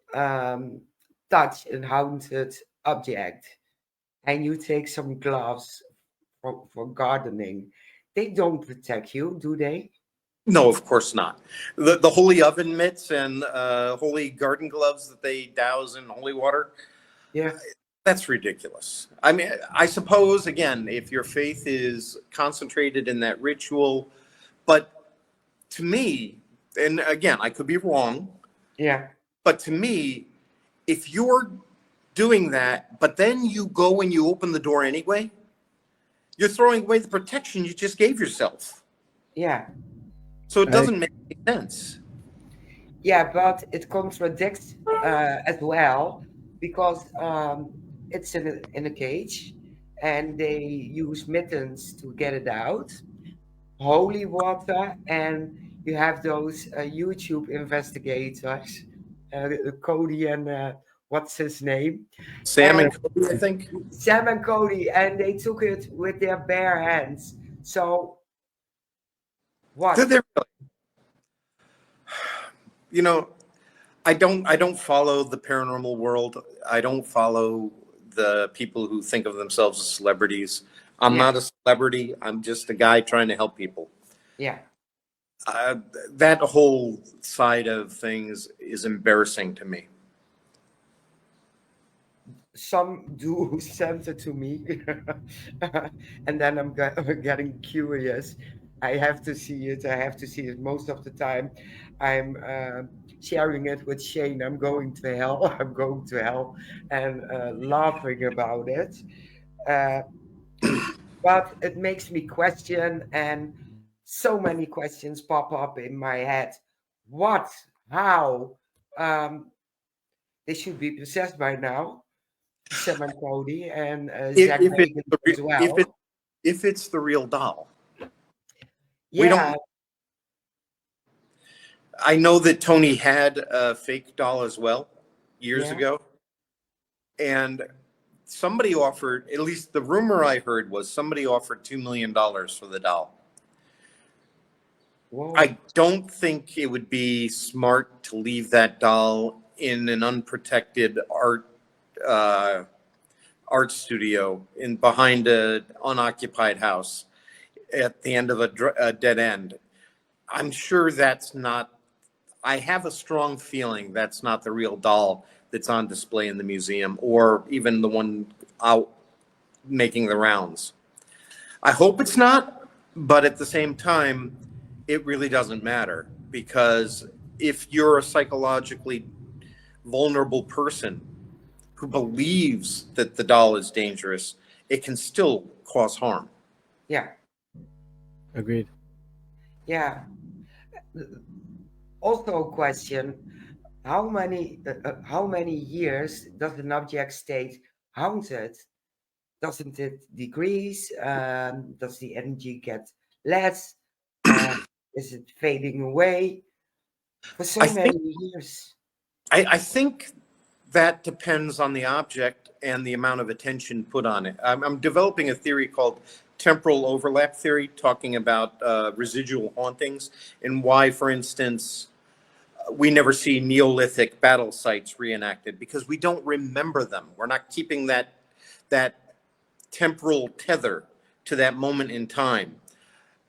touch a haunted object and you take some gloves for gardening, they don't protect you, do they? No, of course not. The holy oven mitts and holy garden gloves that they douse in holy water, Yeah. that's ridiculous. I mean, I suppose, again, if your faith is concentrated in that ritual, but to me, and again, I could be wrong, Yeah. but to me, if you're doing that, but then you go and you open the door anyway, you're throwing away the protection you just gave yourself. Yeah. So it doesn't make any sense. Yeah, but it contradicts as well because it's in a cage and they use mittens to get it out, holy water, and you have those YouTube investigators, Cody and what's his name? Sam And and Cody, I think. Sam and Cody, and they took it with their bare hands. So what? Did they really? You know, I don't follow the paranormal world. I don't follow the people who think of themselves as celebrities. I'm Yeah. not a celebrity. I'm just a guy trying to help people. Yeah. That whole side of things is embarrassing to me. Some do send it to me, and then I'm getting curious. I have to see it. I have to see it. Most of the time, I'm sharing it with Shane. I'm going to hell. I'm going to hell, and laughing about it. Uh, but it makes me question, and so many questions pop up in my head. What? How? Um, they should be possessed by now. Sam and Cody and Zach If it's Bagans the as well. if it's the real doll, we Yeah, don't. I know that Tony had a fake doll as well years yeah. ago, and somebody offered, at least the rumor I heard was somebody offered $2 million for the doll. Whoa. I don't think it would be smart to leave that doll in an unprotected art studio in behind an unoccupied house at the end of a dead end. I'm sure that's not. I have a strong feeling that's not the real doll that's on display in the museum, or even the one out making the rounds. I hope it's not, but at the same time, it really doesn't matter, because if you're a psychologically vulnerable person who believes that the doll is dangerous, it can still cause harm. Yeah, Agreed. yeah. Also, a question: how many years does an object stay haunted? Doesn't it decrease? Does the energy get less? Is it fading away for so I think many years? I think that depends on the object and the amount of attention put on it. I'm developing a theory called temporal overlap theory, talking about residual hauntings and why, for instance, we never see Neolithic battle sites reenacted, because we don't remember them. We're not keeping that temporal tether to that moment in time.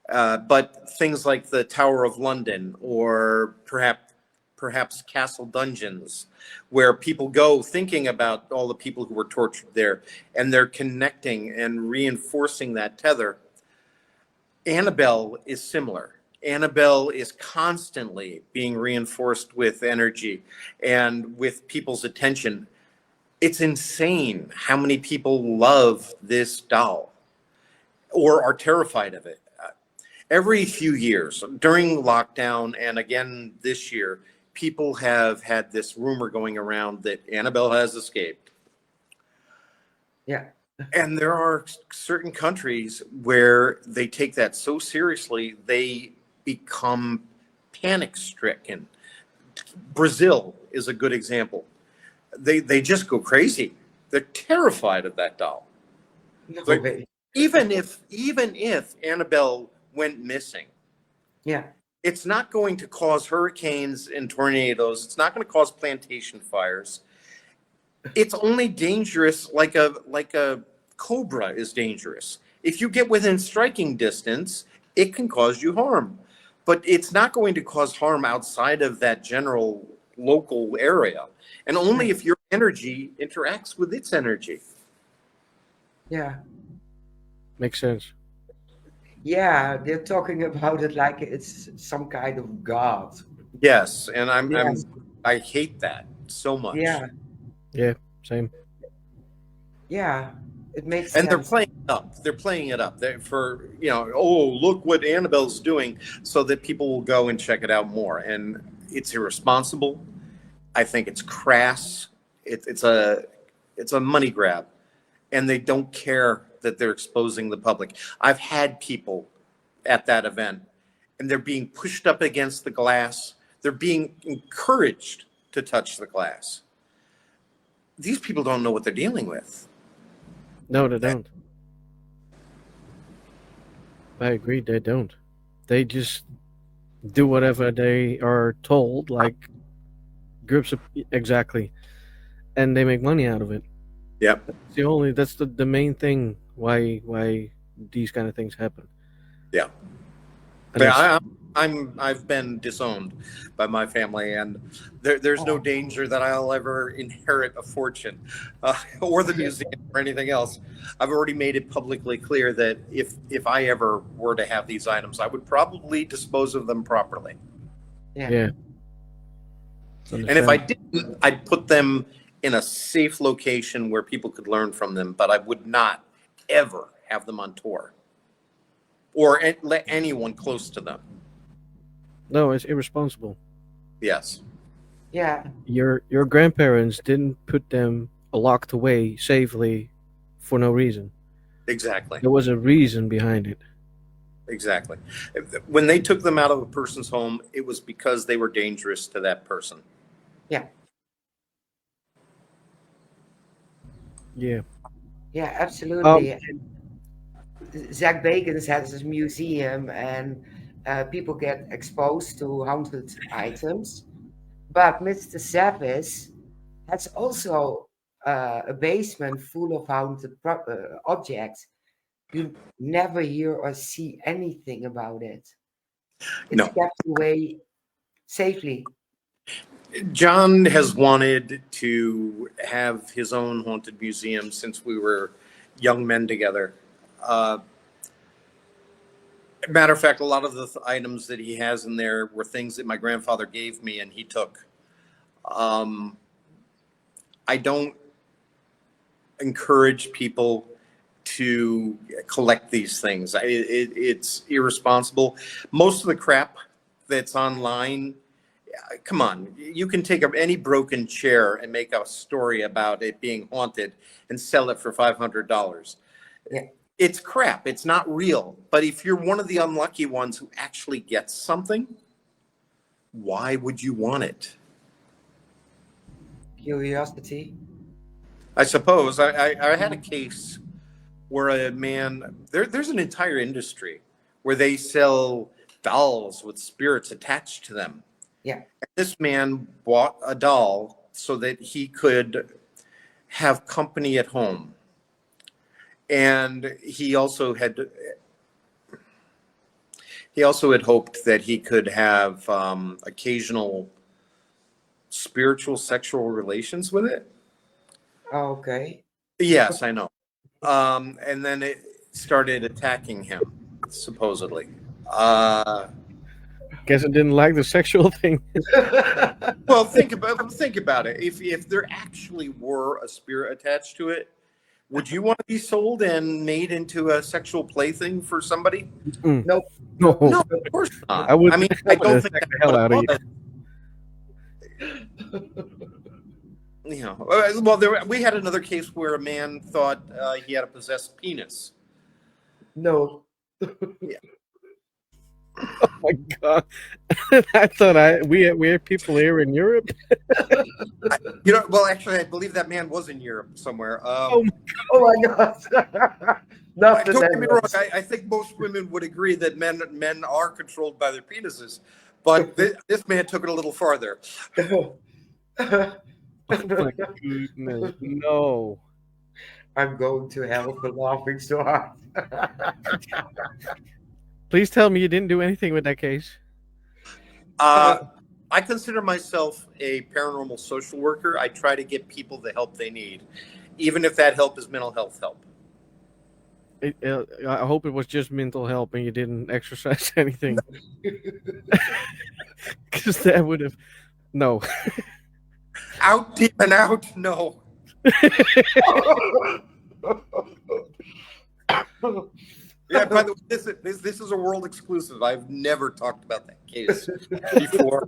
But things like the Tower of London, or perhaps Castle Dungeons, where people go thinking about all the people who were tortured there, and they're connecting and reinforcing that tether. Annabelle is similar. Annabelle is constantly being reinforced with energy and with people's attention. It's insane how many people love this doll or are terrified of it. Every few years, during lockdown and again this year, people have had this rumor going around that Annabelle has escaped. Yeah. And there are certain countries where they take that so seriously, they become panic stricken. Brazil is a good example. They just go crazy. They're terrified of that doll. No Like, way. even if Annabelle went missing, Yeah. it's not going to cause hurricanes and tornadoes. It's not going to cause plantation fires. It's only dangerous like a cobra is dangerous. If you get within striking distance, it can cause you harm. But it's not going to cause harm outside of that general local area. And only if your energy interacts with its energy. Yeah. Makes sense. Yeah, they're talking about it like it's some kind of god. Yes, and Yes. I hate that so much. Yeah. Yeah, same. Yeah. It makes And they're sense. playing it up. They're playing it up for, oh, look what Annabelle's doing, so that people will go and check it out more. And it's irresponsible. I think it's crass. It's a money grab, and they don't care that they're exposing the public. I've had people at that event, and they're being pushed up against the glass. They're being encouraged to touch the glass. These people don't know what they're dealing with. No, they don't. I agree, they don't. They just do whatever they are told, like groups of exactly, and they make money out of it. Yep. That's the main thing why these kind of things happen. Yeah. And Yeah, I've been disowned by my family, and there's no danger that I'll ever inherit a fortune, or the museum or anything else. I've already made it publicly clear that if I ever were to have these items, I would probably dispose of them properly. yeah. And if I didn't, I'd put them in a safe location where people could learn from them, but I would not ever have them on tour or let anyone close to them. No, it's irresponsible. Yes. Yeah. Your grandparents didn't put them locked away safely for no reason. Exactly. There was a reason behind it. Exactly. When they took them out of a person's home, it was because they were dangerous to that person. Yeah. Yeah. Yeah, absolutely. And Zach Bacon's has his museum, and people get exposed to haunted items. But Mr. Savage has also a basement full of haunted objects. You never hear or see anything about it. It's No. kept away safely. John has wanted to have his own haunted museum since we were young men together. Matter of fact, a lot of the items that he has in there were things that my grandfather gave me and he took. I don't encourage people to collect these things. It's irresponsible. Most of the crap that's online, come on, you can take any broken chair and make a story about it being haunted and sell it for $500. Yeah. It's crap. It's not real. But if you're one of the unlucky ones who actually gets something, why would you want it? Curiosity. I suppose. I had a case where a man, there's an entire industry where they sell dolls with spirits attached to them. Yeah. And this man bought a doll so that he could have company at home. And he also had, He also had hoped that he could have occasional spiritual sexual relations with it. Okay. Yes, I know. And then it started attacking him, supposedly. Guess I didn't like the sexual thing. Well, think about it. If there actually were a spirit attached to it, would you want to be sold and made into a sexual plaything for somebody? Nope. No, No, of course not. I would. I mean, I I would don't think attack the that's hell out of what you. it was. You know, well, we had another case where a man thought he had a possessed penis. No. Oh my god! I thought we had people here in Europe. You know, well, actually, I believe that man was in Europe somewhere. Oh my God. Not the Don't get me wrong. Netherlands. I think most women would agree that men are controlled by their penises, but this man took it a little farther. Oh my goodness! No. I'm going to hell for laughing so hard. Please tell me you didn't do anything with that case. I consider myself a paranormal social worker. I try to get people the help they need, even if that help is mental health help. I hope it was just mental help and you didn't exercise anything. Because that would have. No. Out, deep, and out. No. Yeah, by the way, this is a world exclusive. I've never talked about that case before.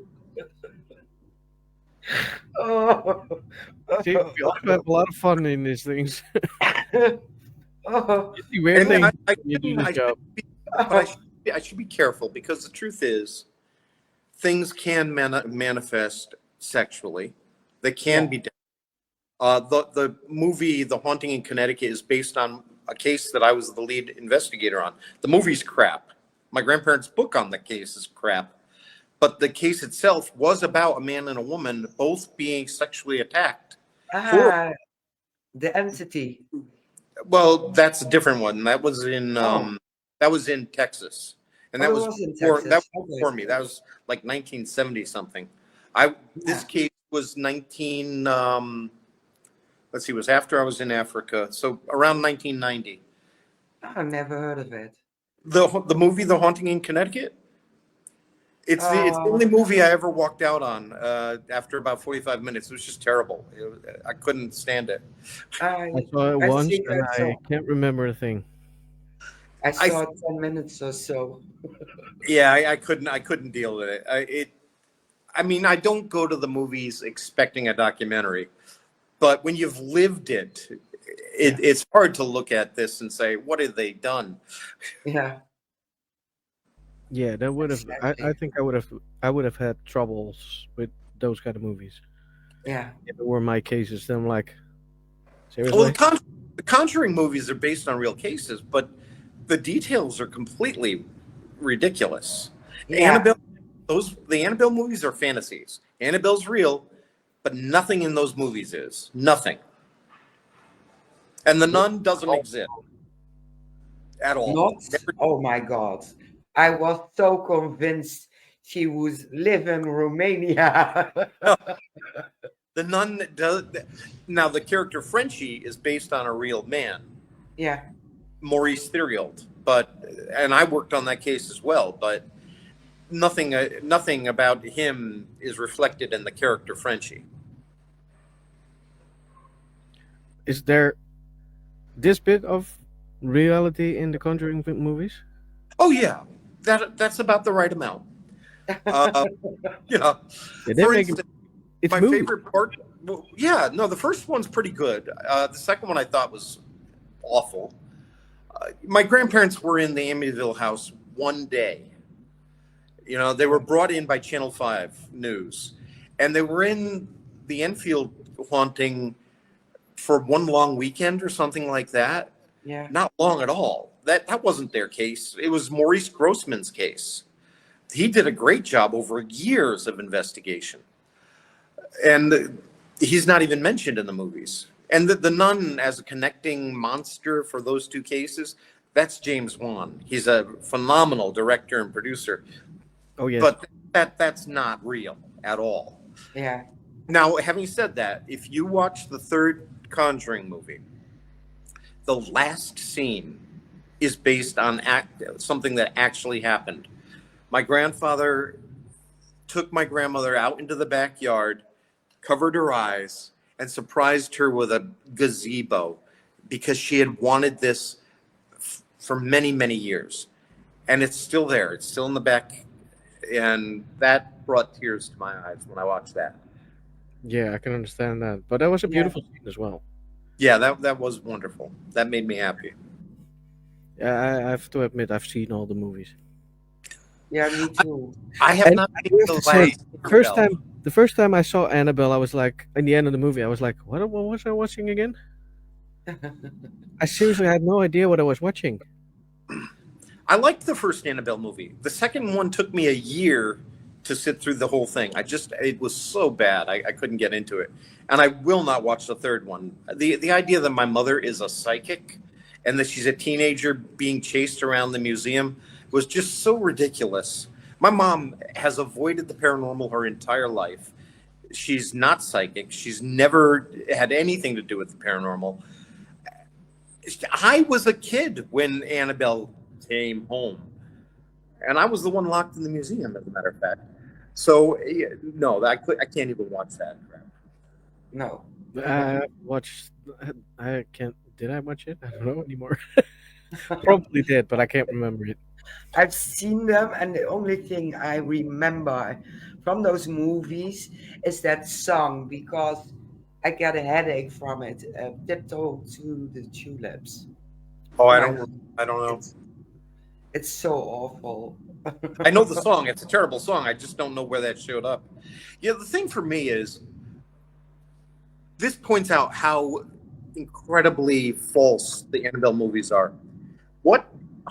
Oh. See, we all have a lot of fun in these things. Oh. You see weird And things I when you do shouldn't- the job. I should be careful because the truth is, things can manifest sexually. They can be done. The movie The Haunting in Connecticut is based on a case that I was the lead investigator on. The movie's crap. My grandparents' book on the case is crap. But the case itself was about a man and a woman both being sexually attacked. Ah, the entity. Well, that's a different one. That was in Texas, and that Oh, it was was in before, Texas. that was Okay. before me. That was like 1970 something. This case was 19. Let's see, it was after I was in Africa, so around 1990. I never heard of it. The movie The Haunting in Connecticut. It's the only movie I ever walked out on after about 45 minutes. It was just terrible. I couldn't stand it. I saw it once think and I I saw. can't remember a thing. I saw 10 minutes or so. Yeah, I couldn't deal with it. I mean, I don't go to the movies expecting a documentary, but when you've lived it, it's hard to look at this and say, what have they done? Yeah. Yeah, that would have. I Exactly. think I would have had troubles with those kind of movies Yeah. if it were my cases. Then I'm like, Well, seriously? the Conjuring movies are based on real cases, but the details are completely ridiculous. Yeah. Annabelle, the Annabelle movies are fantasies. Annabelle's real, but nothing in those movies is. Nothing. And the nun doesn't exist at all. Not. Oh my God. I was so convinced she was live in Romania. The nun does. Now, the character Frenchie is based on a real man, Yeah. Maurice Theriault. And I worked on that case as well, but nothing about him is reflected in the character Frenchie. Is there this bit of reality in the Conjuring movies? Oh yeah, that's about the right amount. Yeah. Yeah, they For make instance, it's my movie. favorite part. Well, yeah, no, the first one's pretty good. The second one I thought was awful. My grandparents were in the Amityville house one day. You know, they were brought in by Channel 5 News, and they were in the Enfield haunting for one long weekend or something like that. Yeah. Not long at all. That wasn't their case. It was Maurice Grossman's case. He did a great job over years of investigation. And he's not even mentioned in the movies. And the nun as a connecting monster for those two cases, That's James Wan. He's a phenomenal director and producer, Oh yes. but that's not real at all. Yeah. Now, having said that, if you watch the third Conjuring movie, the last scene is based on something that actually happened. My grandfather took my grandmother out into the backyard, covered her eyes, and surprised her with a gazebo because she had wanted this for many, many years. And it's still there. It's still in the back. And that brought tears to my eyes when I watched that. Yeah, I can understand that. But that was a Yeah. beautiful scene as well. Yeah, that was wonderful. That made me happy. Yeah, I have to admit I've seen all the movies. Yeah, me too. I have And not I seen have the to say, last Annabelle. the first time I saw Annabelle, I was like, in the end of the movie, I was like, what was I watching again? I seriously had no idea what I was watching. I liked the first Annabelle movie. The second one took me a year to sit through the whole thing. It was so bad. I couldn't get into it. And I will not watch the third one. The idea that my mother is a psychic and that she's a teenager being chased around the museum was just so ridiculous. My mom has avoided the paranormal her entire life. She's not psychic. She's never had anything to do with the paranormal. I was a kid when Annabelle came home, and I was the one locked in the museum, as a matter of fact. So no, I can't even watch that crap. No. I watched. I can't. Did I watch it? I don't know anymore. Probably did, but I can't remember it. I've seen them, and the only thing I remember from those movies is that song because I get a headache from it. Tiptoe to the Tulips. Oh, I Yeah. don't know. It's so awful. I know the song. It's a terrible song. I just don't know where that showed up. Yeah, the thing for me is this points out how incredibly false the Annabelle movies are. What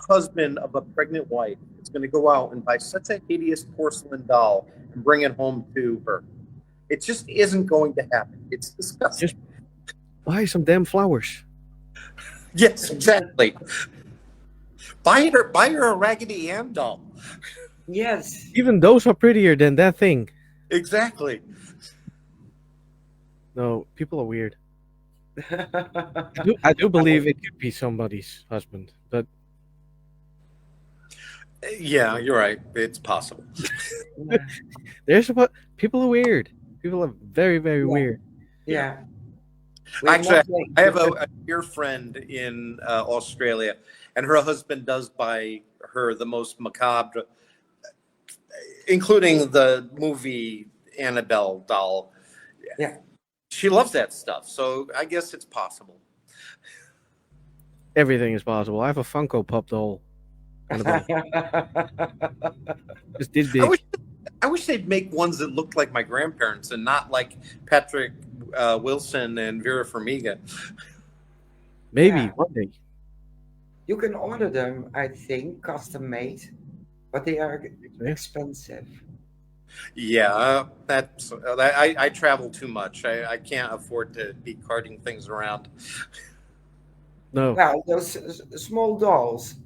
husband of a pregnant wife is going to go out and buy such a hideous porcelain doll and bring it home to her? It just isn't going to happen. It's disgusting. Just buy some damn flowers. Yes, exactly. Buy her a Raggedy Ann doll. Yes. Even those are prettier than that thing. Exactly. No, people are weird. I do believe it could be somebody's husband, but Yeah, you're right. It's possible. people are weird. People are very, very weird. Yeah. We're Actually, not like- I have a dear friend in Australia, and her husband does buy her the most macabre, including the movie Annabelle doll. Yeah. She loves that stuff, so I guess it's possible. Everything is possible. I have a Funko Pop doll. Annabelle. It's this big. I wish they'd make ones that looked like my grandparents and not like Patrick Wilson and Vera Farmiga. Maybe Yeah. one day. You can order them, I think, custom made, but they are expensive. Yeah, I travel too much. I can't afford to be carting things around. No. Well, those small dolls,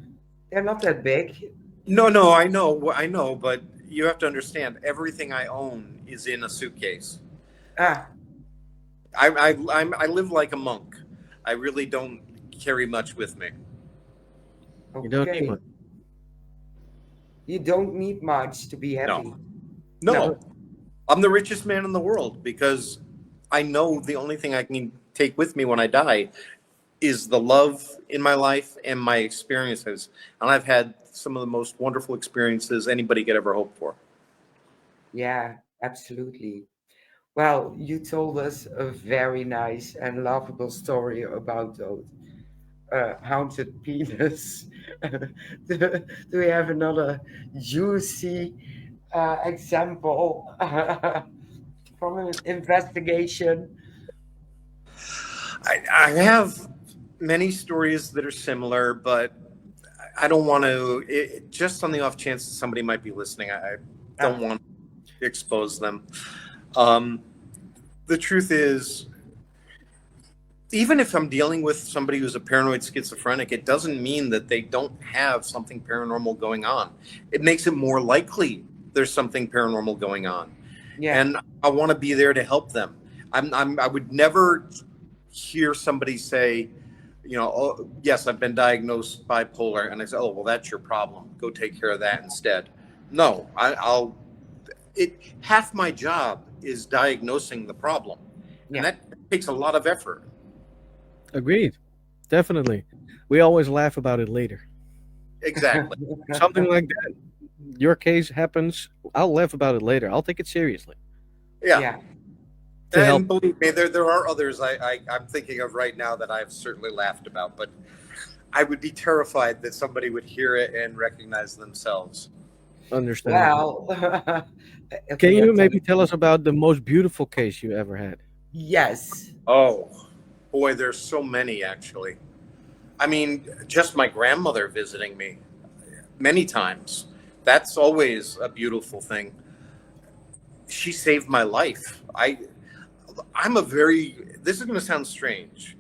they're not that big. No, I know, but you have to understand, everything I own is in a suitcase. Ah, I live like a monk. I really don't carry much with me. You don't okay. need one. You don't need much to be happy. No, I'm the richest man in the world because I know the only thing I can take with me when I die is the love in my life and my experiences. And I've had some of the most wonderful experiences anybody could ever hope for. Yeah, absolutely. Well, you told us a very nice and lovable story about those haunted penis. do, do we have another juicy example from an investigation? I have many stories that are similar, but I don't want to, just on the off chance that somebody might be listening, I don't want to expose them. The truth is, even if I'm dealing with somebody who's a paranoid schizophrenic, it doesn't mean that they don't have something paranormal going on. It makes it more likely there's something paranormal going on. Yeah. And I want to be there to help them. I would never hear somebody say, you know, oh, yes, I've been diagnosed bipolar. And I say, oh, well, that's your problem. Go take care of that instead. No, half my job is diagnosing the problem. Yeah. And that takes a lot of effort. Agreed. Definitely. We always laugh about it later. Exactly. Something like that. Your case happens. I'll laugh about it later. I'll take it seriously. Yeah. Yeah. To And help. believe me, there are others I'm thinking of right now that I've certainly laughed about, but I would be terrified that somebody would hear it and recognize themselves. Understand. Well, Can you maybe tell us about the most beautiful case you ever had? Yes. Oh, boy, there's so many, actually. I mean, just my grandmother visiting me many times. That's always a beautiful thing. She saved my life. This is going to sound strange.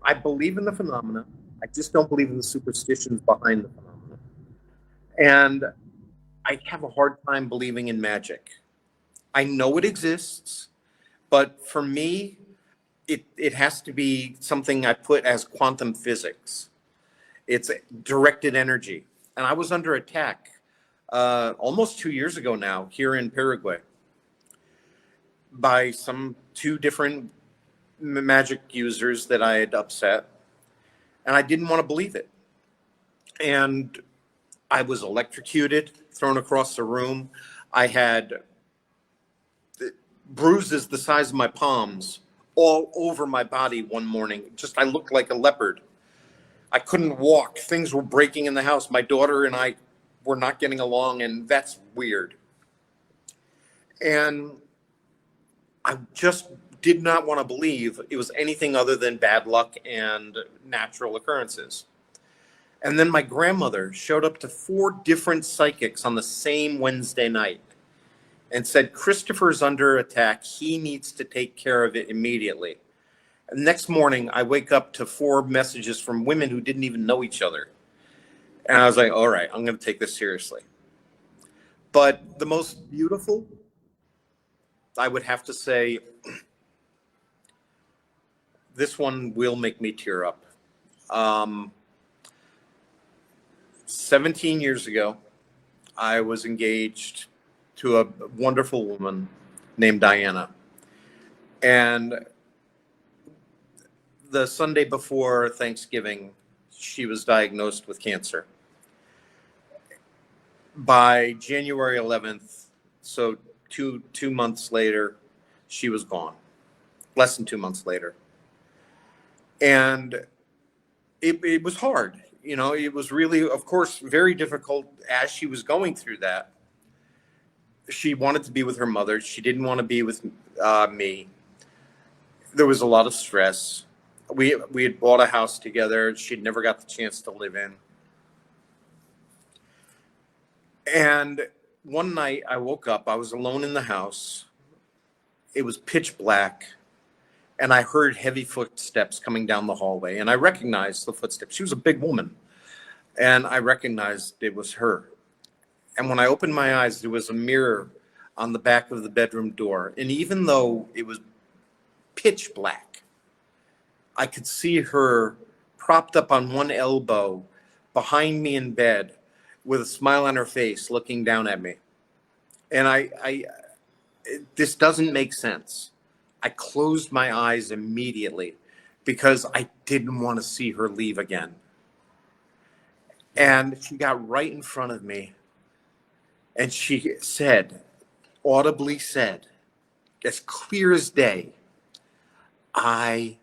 I believe in the phenomena. I just don't believe in the superstitions behind the phenomena. And I have a hard time believing in magic. I know it exists, but for me, it has to be something I put as quantum physics. It's directed energy. And I was under attack almost 2 years ago now here in Paraguay by two different magic users that I had upset. And I didn't want to believe it. And I was electrocuted, thrown across the room. I had bruises the size of my palms all over my body one morning. I looked like a leopard. I couldn't walk. Things were breaking in the house. My daughter and I were not getting along, and that's weird. And I just did not want to believe it was anything other than bad luck and natural occurrences. And then my grandmother showed up to 4 different psychics on the same Wednesday night and said, Christopher's under attack. He needs to take care of it immediately. And next morning, I wake up to 4 messages from women who didn't even know each other. And I was like, all right, I'm going to take this seriously. But the most beautiful, I would have to say, this one will make me tear up. 17 years ago, I was engaged to a wonderful woman named Diana. And the Sunday before Thanksgiving, she was diagnosed with cancer. By January 11th, so two months later, she was gone. Less than 2 months later. And it was hard. You know, it was really, of course, very difficult as she was going through that. She wanted to be with her mother. She didn't want to be with me. There was a lot of stress. We had bought a house together. She'd never got the chance to live in. And one night I woke up. I was alone in the house. It was pitch black. And I heard heavy footsteps coming down the hallway. And I recognized the footsteps. She was a big woman. And I recognized it was her. And when I opened my eyes, there was a mirror on the back of the bedroom door. And even though it was pitch black, I could see her propped up on one elbow behind me in bed with a smile on her face looking down at me. And this doesn't make sense. I closed my eyes immediately because I didn't want to see her leave again. And she got right in front of me and she audibly said, as clear as day, I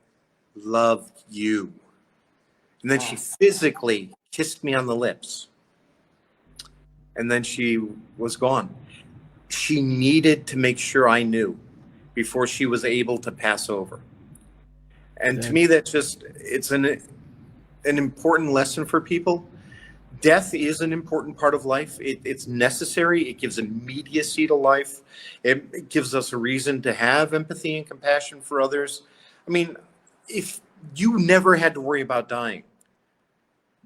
love you. And then she physically kissed me on the lips. And then she was gone. She needed to make sure I knew before she was able to pass over. And to me, it's an important lesson for people. Death is an important part of life. It's necessary. It gives immediacy to life. It gives us a reason to have empathy and compassion for others. I mean, if you never had to worry about dying,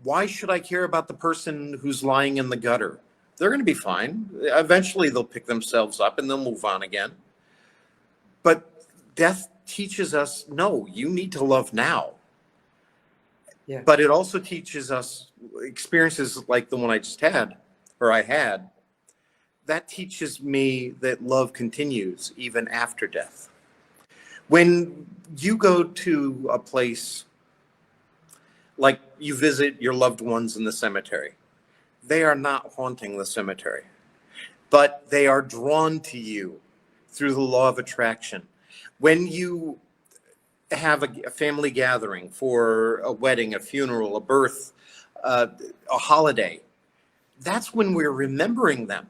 why should I care about the person who's lying in the gutter? They're going to be fine. Eventually they'll pick themselves up and they'll move on again. But death teaches us, no, you need to love now. Yeah. But it also teaches us experiences like the one I just had, or I had, that teaches me that love continues even after death. When you go to a place like you visit your loved ones in the cemetery, they are not haunting the cemetery, but they are drawn to you through the law of attraction. When you have a family gathering for a wedding, a funeral, a birth, a holiday, that's when we're remembering them.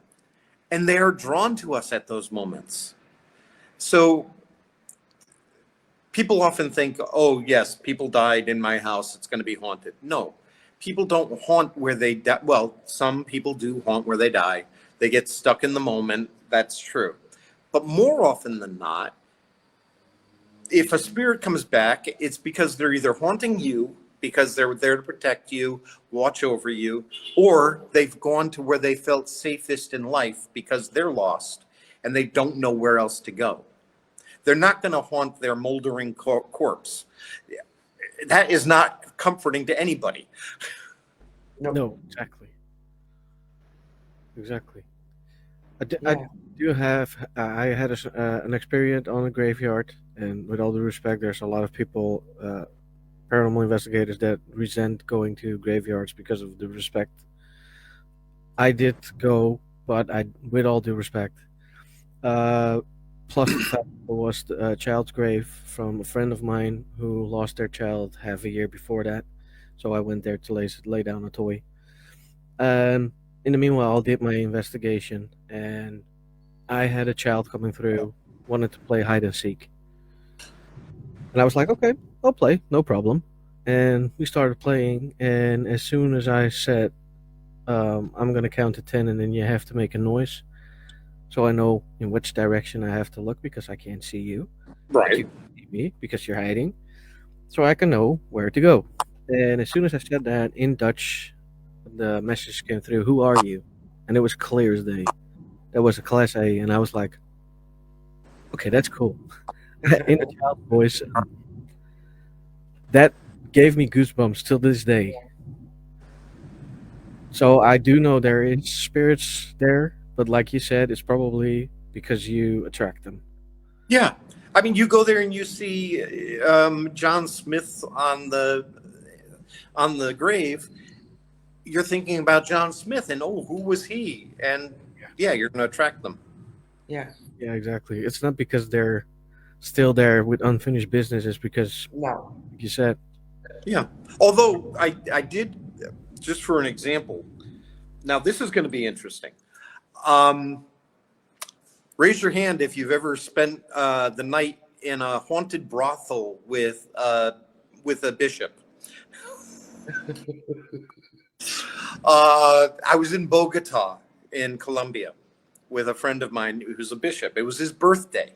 And they are drawn to us at those moments. So people often think, oh, yes, people died in my house, it's going to be haunted. No, people don't haunt where they die. Well, some people do haunt where they die. They get stuck in the moment. That's true. But more often than not, if a spirit comes back, it's because they're either haunting you because they're there to protect you, watch over you, or they've gone to where they felt safest in life because they're lost and they don't know where else to go. They're not going to haunt their moldering corpse. That is not comforting to anybody. No, exactly. Exactly. I Yeah. do have, I had an experience on a graveyard, and with all due respect, there's a lot of people, paranormal investigators, that resent going to graveyards because of the respect. I did go, but with all due respect, uh, plus the fact there was a child's grave from a friend of mine who lost their child half a year before that, so I went there to lay down a toy. Um, in the meanwhile, I did my investigation, and I had a child coming through, wanted to play hide and seek. And I was like, okay, I'll play, no problem. And we started playing, and as soon as I said, I'm going to count to 10, and then you have to make a noise, so I know in which direction I have to look because I can't see you. But you Right. can see me because you're hiding, so I can know where to go. And as soon as I said that in Dutch, the message came through, "Who are you?" And it was clear as day. That was a class A, and I was like, okay, that's cool. In a child voice, that gave me goosebumps till this day. So I do know there is spirits there, but like you said, it's probably because you attract them. Yeah. I mean, you go there and you see John Smith on the grave. You're thinking about John Smith, and oh, who was he? And yeah, you're going to attract them. Yeah. Yeah, exactly. It's not because they're still there with unfinished business. It's because, No. like you said, Yeah. Although I did, just for an example. Now this is going to be interesting. Um, Raise your hand if you've ever spent the night in a haunted brothel with a bishop. I was in Bogota, in Colombia, with a friend of mine who's a bishop. It was his birthday,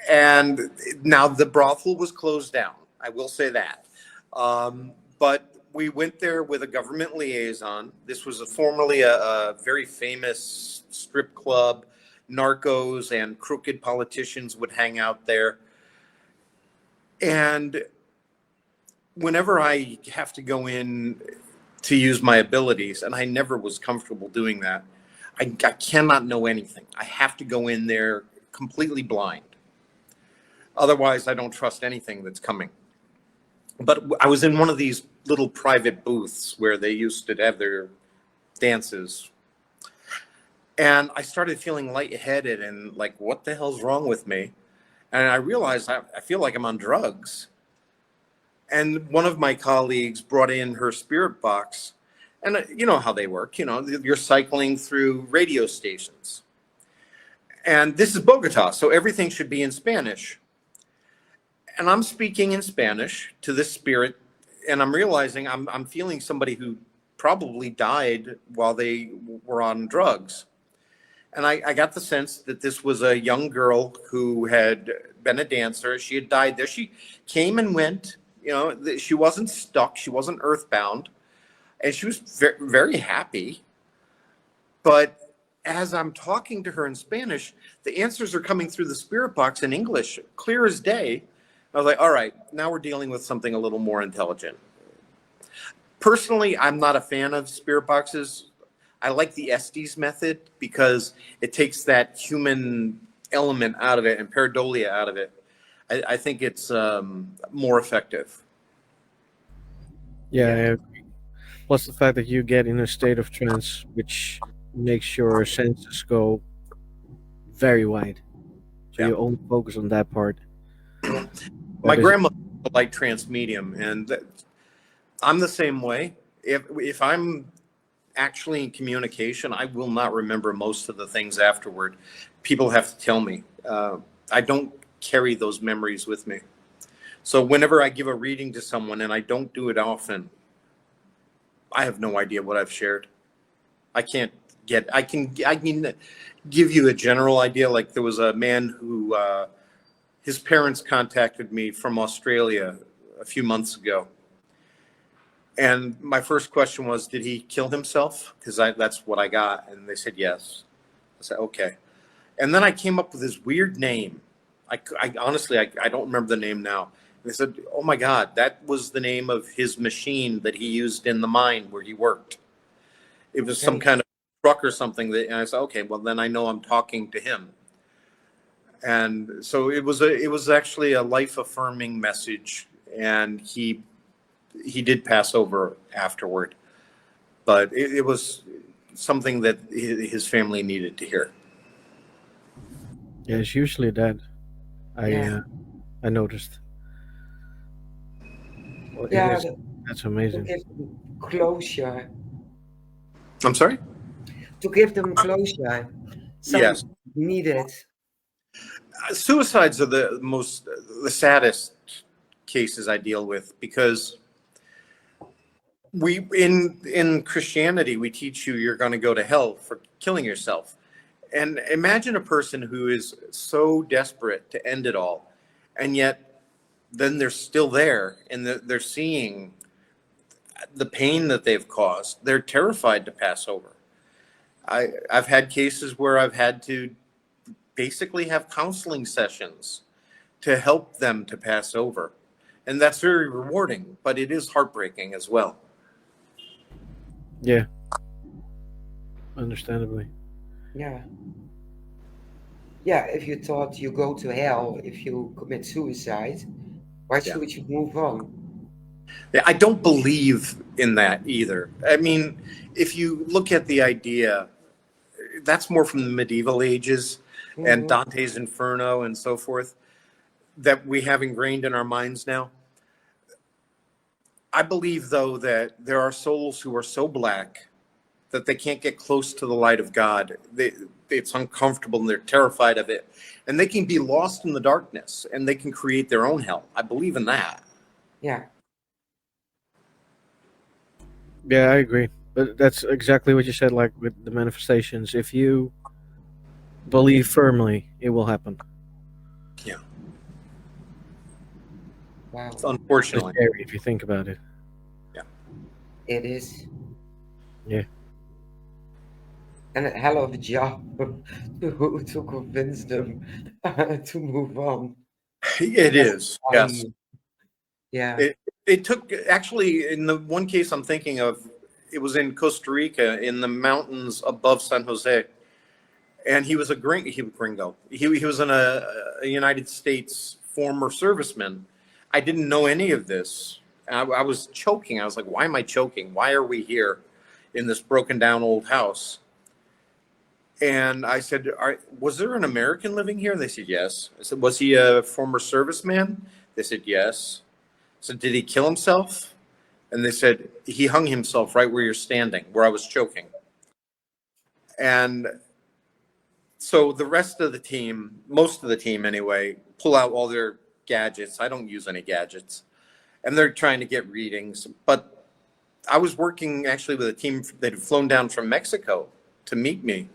and now the brothel was closed down. I will say that, but we went there with a government liaison. This was formerly a very famous strip club. Narcos and crooked politicians would hang out there. And whenever I have to go in to use my abilities, and I never was comfortable doing that, I cannot know anything. I have to go in there completely blind. Otherwise, I don't trust anything that's coming. But I was in one of these little private booths where they used to have their dances. And I started feeling lightheaded and like, what the hell's wrong with me? And I realized I feel like I'm on drugs. And one of my colleagues brought in her spirit box. And you know how they work. You know, you're cycling through radio stations. And this is Bogota, so everything should be in Spanish. And I'm speaking in Spanish to this spirit. And I'm realizing I'm feeling somebody who probably died while they were on drugs. And I got the sense that this was a young girl who had been a dancer. She had died there. She came and went. She wasn't stuck. She wasn't earthbound. And she was very, very happy. But as I'm talking to her in Spanish, the answers are coming through the spirit box in English, clear as day. I was like, all right, now we're dealing with something a little more intelligent. Personally, I'm not a fan of spirit boxes. I like the Estes method because it takes that human element out of it and pareidolia out of it. I think it's more effective. Yeah, I agree. Plus the fact that you get in a state of trance, which makes your senses go very wide. So Yeah. you only focus on that part. Yeah. My That is- grandmother was a light trance medium, and I'm the same way. If I'm actually in communication, I will not remember most of the things afterward. People have to tell me. I don't carry those memories with me. So whenever I give a reading to someone, and I don't do it often, I have no idea what I've shared. I can give you a general idea. Like there was a man who, his parents contacted me from Australia a few months ago. And my first question was, did he kill himself? Because that's what I got. And they said, yes. I said, okay. And then I came up with this weird name. I honestly, I don't remember the name now. And they said, oh my God, that was the name of his machine that he used in the mine where he worked. It was some kind of truck or something. And I said, okay, well then I know I'm talking to him. And so it was actually a life affirming message. And he did pass over afterward, but it was something that his family needed to hear. Yeah, it's usually that. I noticed. Well, Yeah, that's to amazing. give them closure. I'm sorry? To give them closure. Some Yes. need it. Suicides are the saddest cases I deal with, because we in Christianity, we teach you're going to go to hell for killing yourself. And imagine a person who is so desperate to end it all, and yet then they're still there, and they're seeing the pain that they've caused. They're terrified to pass over. I've had cases where I've had to basically have counseling sessions to help them to pass over. And that's very rewarding, but it is heartbreaking as well. Yeah. Understandably. Yeah. Yeah, if you thought you go to hell if you commit suicide, why should you move on? Yeah, I don't believe in that either. I mean, if you look at the idea, that's more from the medieval ages and Dante's Inferno and so forth, that we have ingrained in our minds now. I believe, though, that there are souls who are so black that they can't get close to the light of God. It's uncomfortable and they're terrified of it. And they can be lost in the darkness and they can create their own hell. I believe in that. Yeah. Yeah, I agree. But that's exactly what you said, like with the manifestations. If you believe firmly, it will happen. Yeah. Wow. It's Unfortunately. scary if you think about it. Yeah. It is. Yeah. And a hell of a job to convince them to move on. It is. Yes. Yeah. It took, actually, in the one case I'm thinking of, it was in Costa Rica in the mountains above San Jose. And he was a gringo. He was a United States former serviceman. I didn't know any of this. I was choking. I was like, why am I choking? Why are we here in this broken down old house? And I said, was there an American living here? And they said, yes. I said, was he a former serviceman? They said, yes. I said, did he kill himself? And they said, he hung himself right where you're standing, where I was choking. And so the rest of the team, most of the team anyway, pull out all their gadgets. I don't use any gadgets. And they're trying to get readings. But I was working actually with a team that had flown down from Mexico to meet me.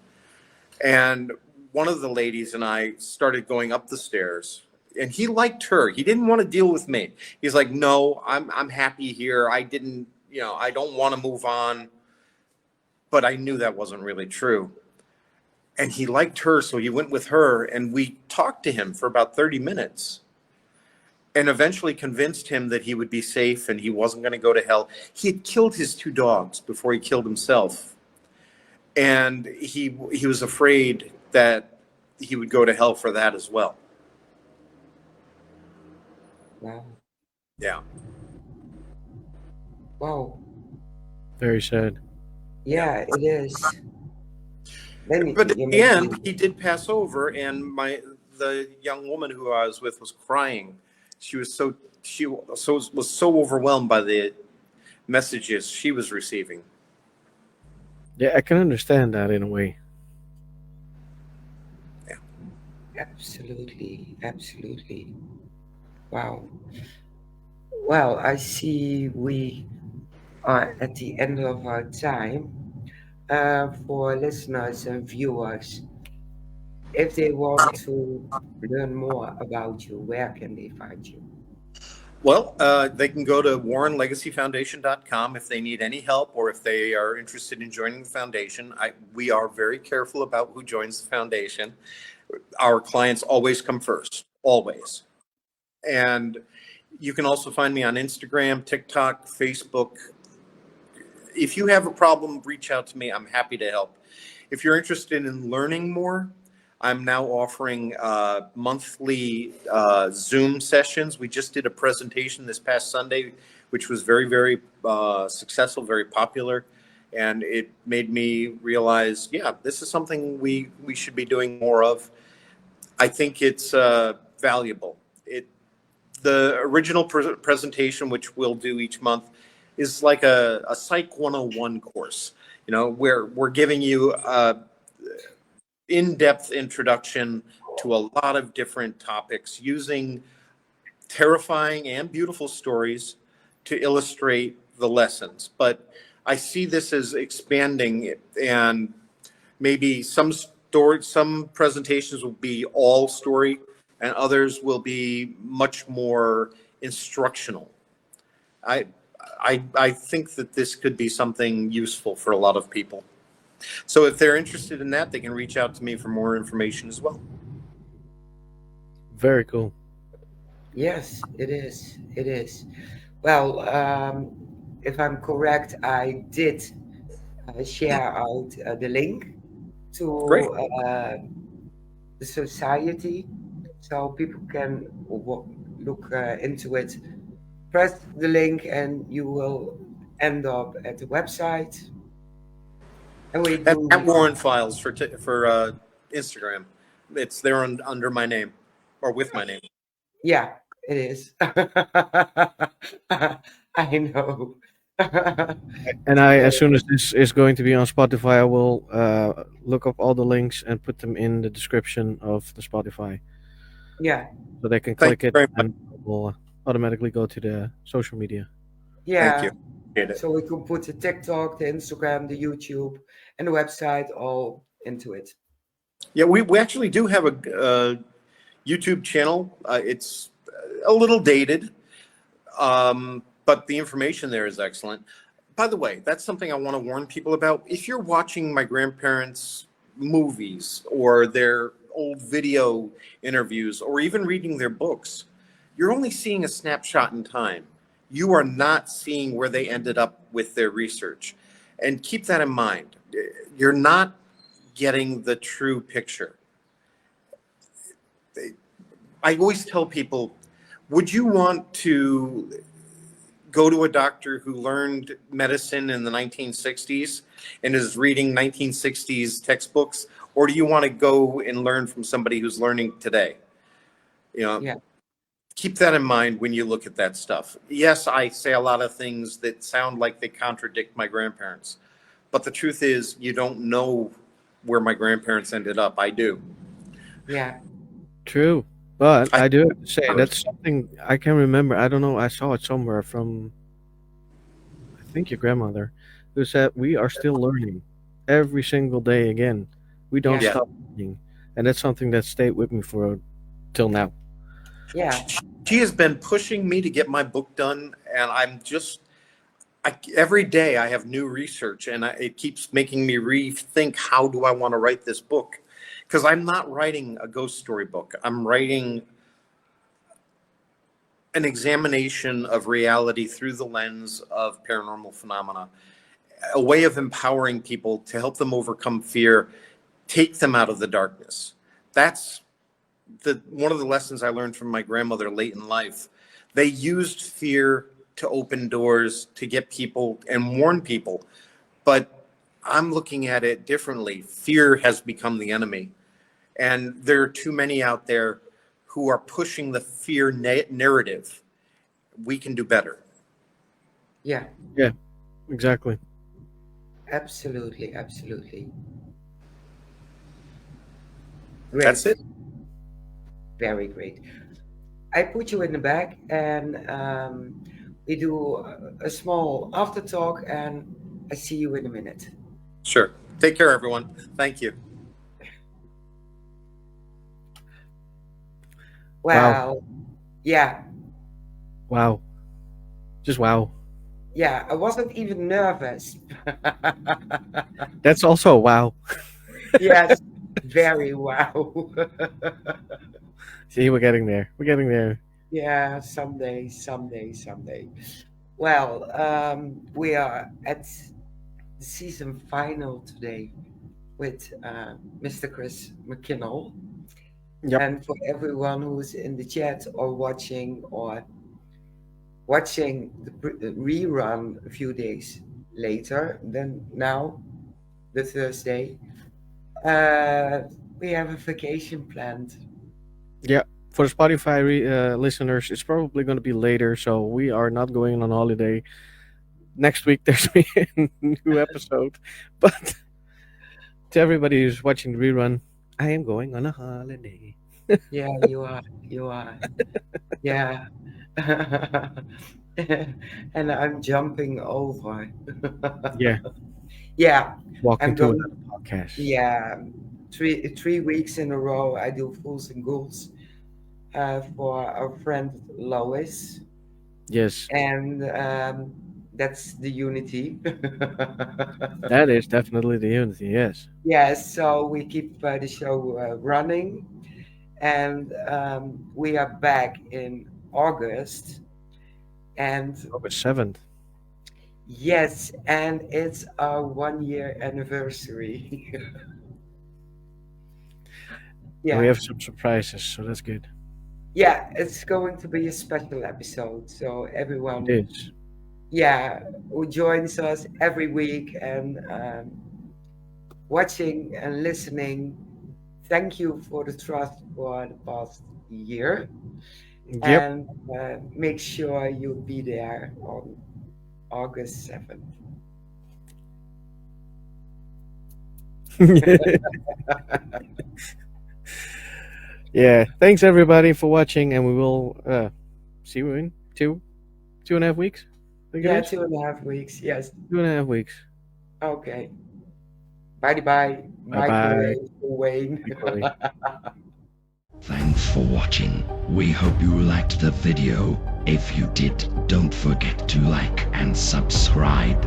And one of the ladies and I started going up the stairs, and he liked her. He didn't want to deal with me. He's like, no, I'm happy here. I didn't, I don't want to move on. But I knew that wasn't really true. And he liked her, so he went with her, and we talked to him for about 30 minutes and eventually convinced him that he would be safe and he wasn't going to go to hell. He had killed his 2 dogs before he killed himself. And he was afraid that he would go to hell for that as well. Wow. Yeah. Wow. Very sad. Yeah, it is. But at the end, he did pass over, and the young woman who I was with was crying. She was so overwhelmed by the messages she was receiving. Yeah, I can understand that in a way. Absolutely, absolutely. Wow. Well, I see we are at the end of our time. For listeners and viewers, if they want to learn more about you, where can they find you? Well, they can go to warrenlegacyfoundation.com if they need any help or if they are interested in joining the foundation. We are very careful about who joins the foundation. Our clients always come first, always. And you can also find me on Instagram, TikTok, Facebook. If you have a problem, reach out to me. I'm happy to help. If you're interested in learning more, I'm now offering monthly Zoom sessions. We just did a presentation this past Sunday, which was very, very successful, very popular. And it made me realize, yeah, this is something we should be doing more of. I think it's valuable. The original presentation, which we'll do each month, is like a Psych 101 course, where we're giving you in-depth introduction to a lot of different topics using terrifying and beautiful stories to illustrate the lessons. But I see this as expanding, and maybe some presentations will be all story and others will be much more instructional. I think that this could be something useful for a lot of people. So if they're interested in that, they can reach out to me for more information as well. Very cool. Yes, it is. It is. Well, if I'm correct, I did share out the link Great. to the society so people can look into it. Press the link and you will end up at the website. And we do At Warren Files for Instagram. It's there under my name or with my name. Yeah, it is. I know. And as soon as this is going to be on Spotify, I will look up all the links and put them in the description of the Spotify. Yeah. So they can Thank click you it very much. and it will automatically go to the social media. Yeah. Thank you. Appreciate it. So we can put the TikTok, the Instagram, the YouTube, and the website all into it. Yeah, we actually do have a YouTube channel. It's a little dated, but the information there is excellent. By the way, that's something I want to warn people about. If you're watching my grandparents' movies or their old video interviews or even reading their books, you're only seeing a snapshot in time. You are not seeing where they ended up with their research. And keep that in mind. You're not getting the true picture. I always tell people, would you want to go to a doctor who learned medicine in the 1960s and is reading 1960s textbooks, or do you want to go and learn from somebody who's learning today? Yeah. Keep that in mind when you look at that stuff. Yes, I say a lot of things that sound like they contradict my grandparents, but the truth is you don't know where my grandparents ended up. I do. Yeah. True. But I do have to say, that's something I can remember. I don't know. I saw it somewhere from, I think, your grandmother, who said, we are still learning every single day again. We don't Yeah. stop learning, and that's something that stayed with me for till now. Yeah. She has been pushing me to get my book done, and every day I have new research, and it keeps making me rethink, how do I want to write this book? Because I'm not writing a ghost story book. I'm writing an examination of reality through the lens of paranormal phenomena, a way of empowering people to help them overcome fear, take them out of the darkness. That's one of the lessons I learned from my grandmother late in life. They used fear to open doors, to get people and warn people. But I'm looking at it differently. Fear has become the enemy. And there are too many out there who are pushing the fear narrative. We can do better. Yeah. Yeah, exactly. Absolutely. Absolutely. Great. That's it. Very great. I put you in the back, and we do a small after talk, and I see you in a minute. Sure. Take care, everyone. Thank you. Well, yeah, Wow. Just wow. yeah. I wasn't even nervous. That's also a wow. Yes, very wow. See, we're getting there. We're getting there. Yeah, someday. Well, we are at the season final today with Mr. Chris McKinnell. Yep. And for everyone who's in the chat or watching the rerun a few days later than now, the Thursday, we have a vacation planned. Yeah. For the Spotify listeners, it's probably going to be later, so we are not going on holiday. Next week, there's a new episode. But to everybody who's watching the rerun, I am going on a holiday. Yeah, you are. Yeah. And I'm jumping over. Yeah. Yeah. Walking I'm to going. another podcast. Yeah. 3 weeks in a row, I do Fools and Ghouls for our friend Lois. Yes. And that's the unity. That is definitely the unity, yes. Yes, so we keep the show running. And we are back in August. And August 7th. yes, and it's our 1 year anniversary. And we have some surprises, so that's good. Yeah, it's going to be a special episode. So everyone, It is. yeah, who joins us every week and watching and listening, thank you for the trust for the past year. Yep. And make sure you'll be there on August 7th. Yeah. Thanks everybody for watching, and we will see you in 2.5 weeks. I think Yeah, it is? 2.5 weeks. Yes. 2.5 weeks. Okay. Bye. Bye-bye. Microwave Wayne. Thanks for watching. We hope you liked the video. If you did, don't forget to like and subscribe.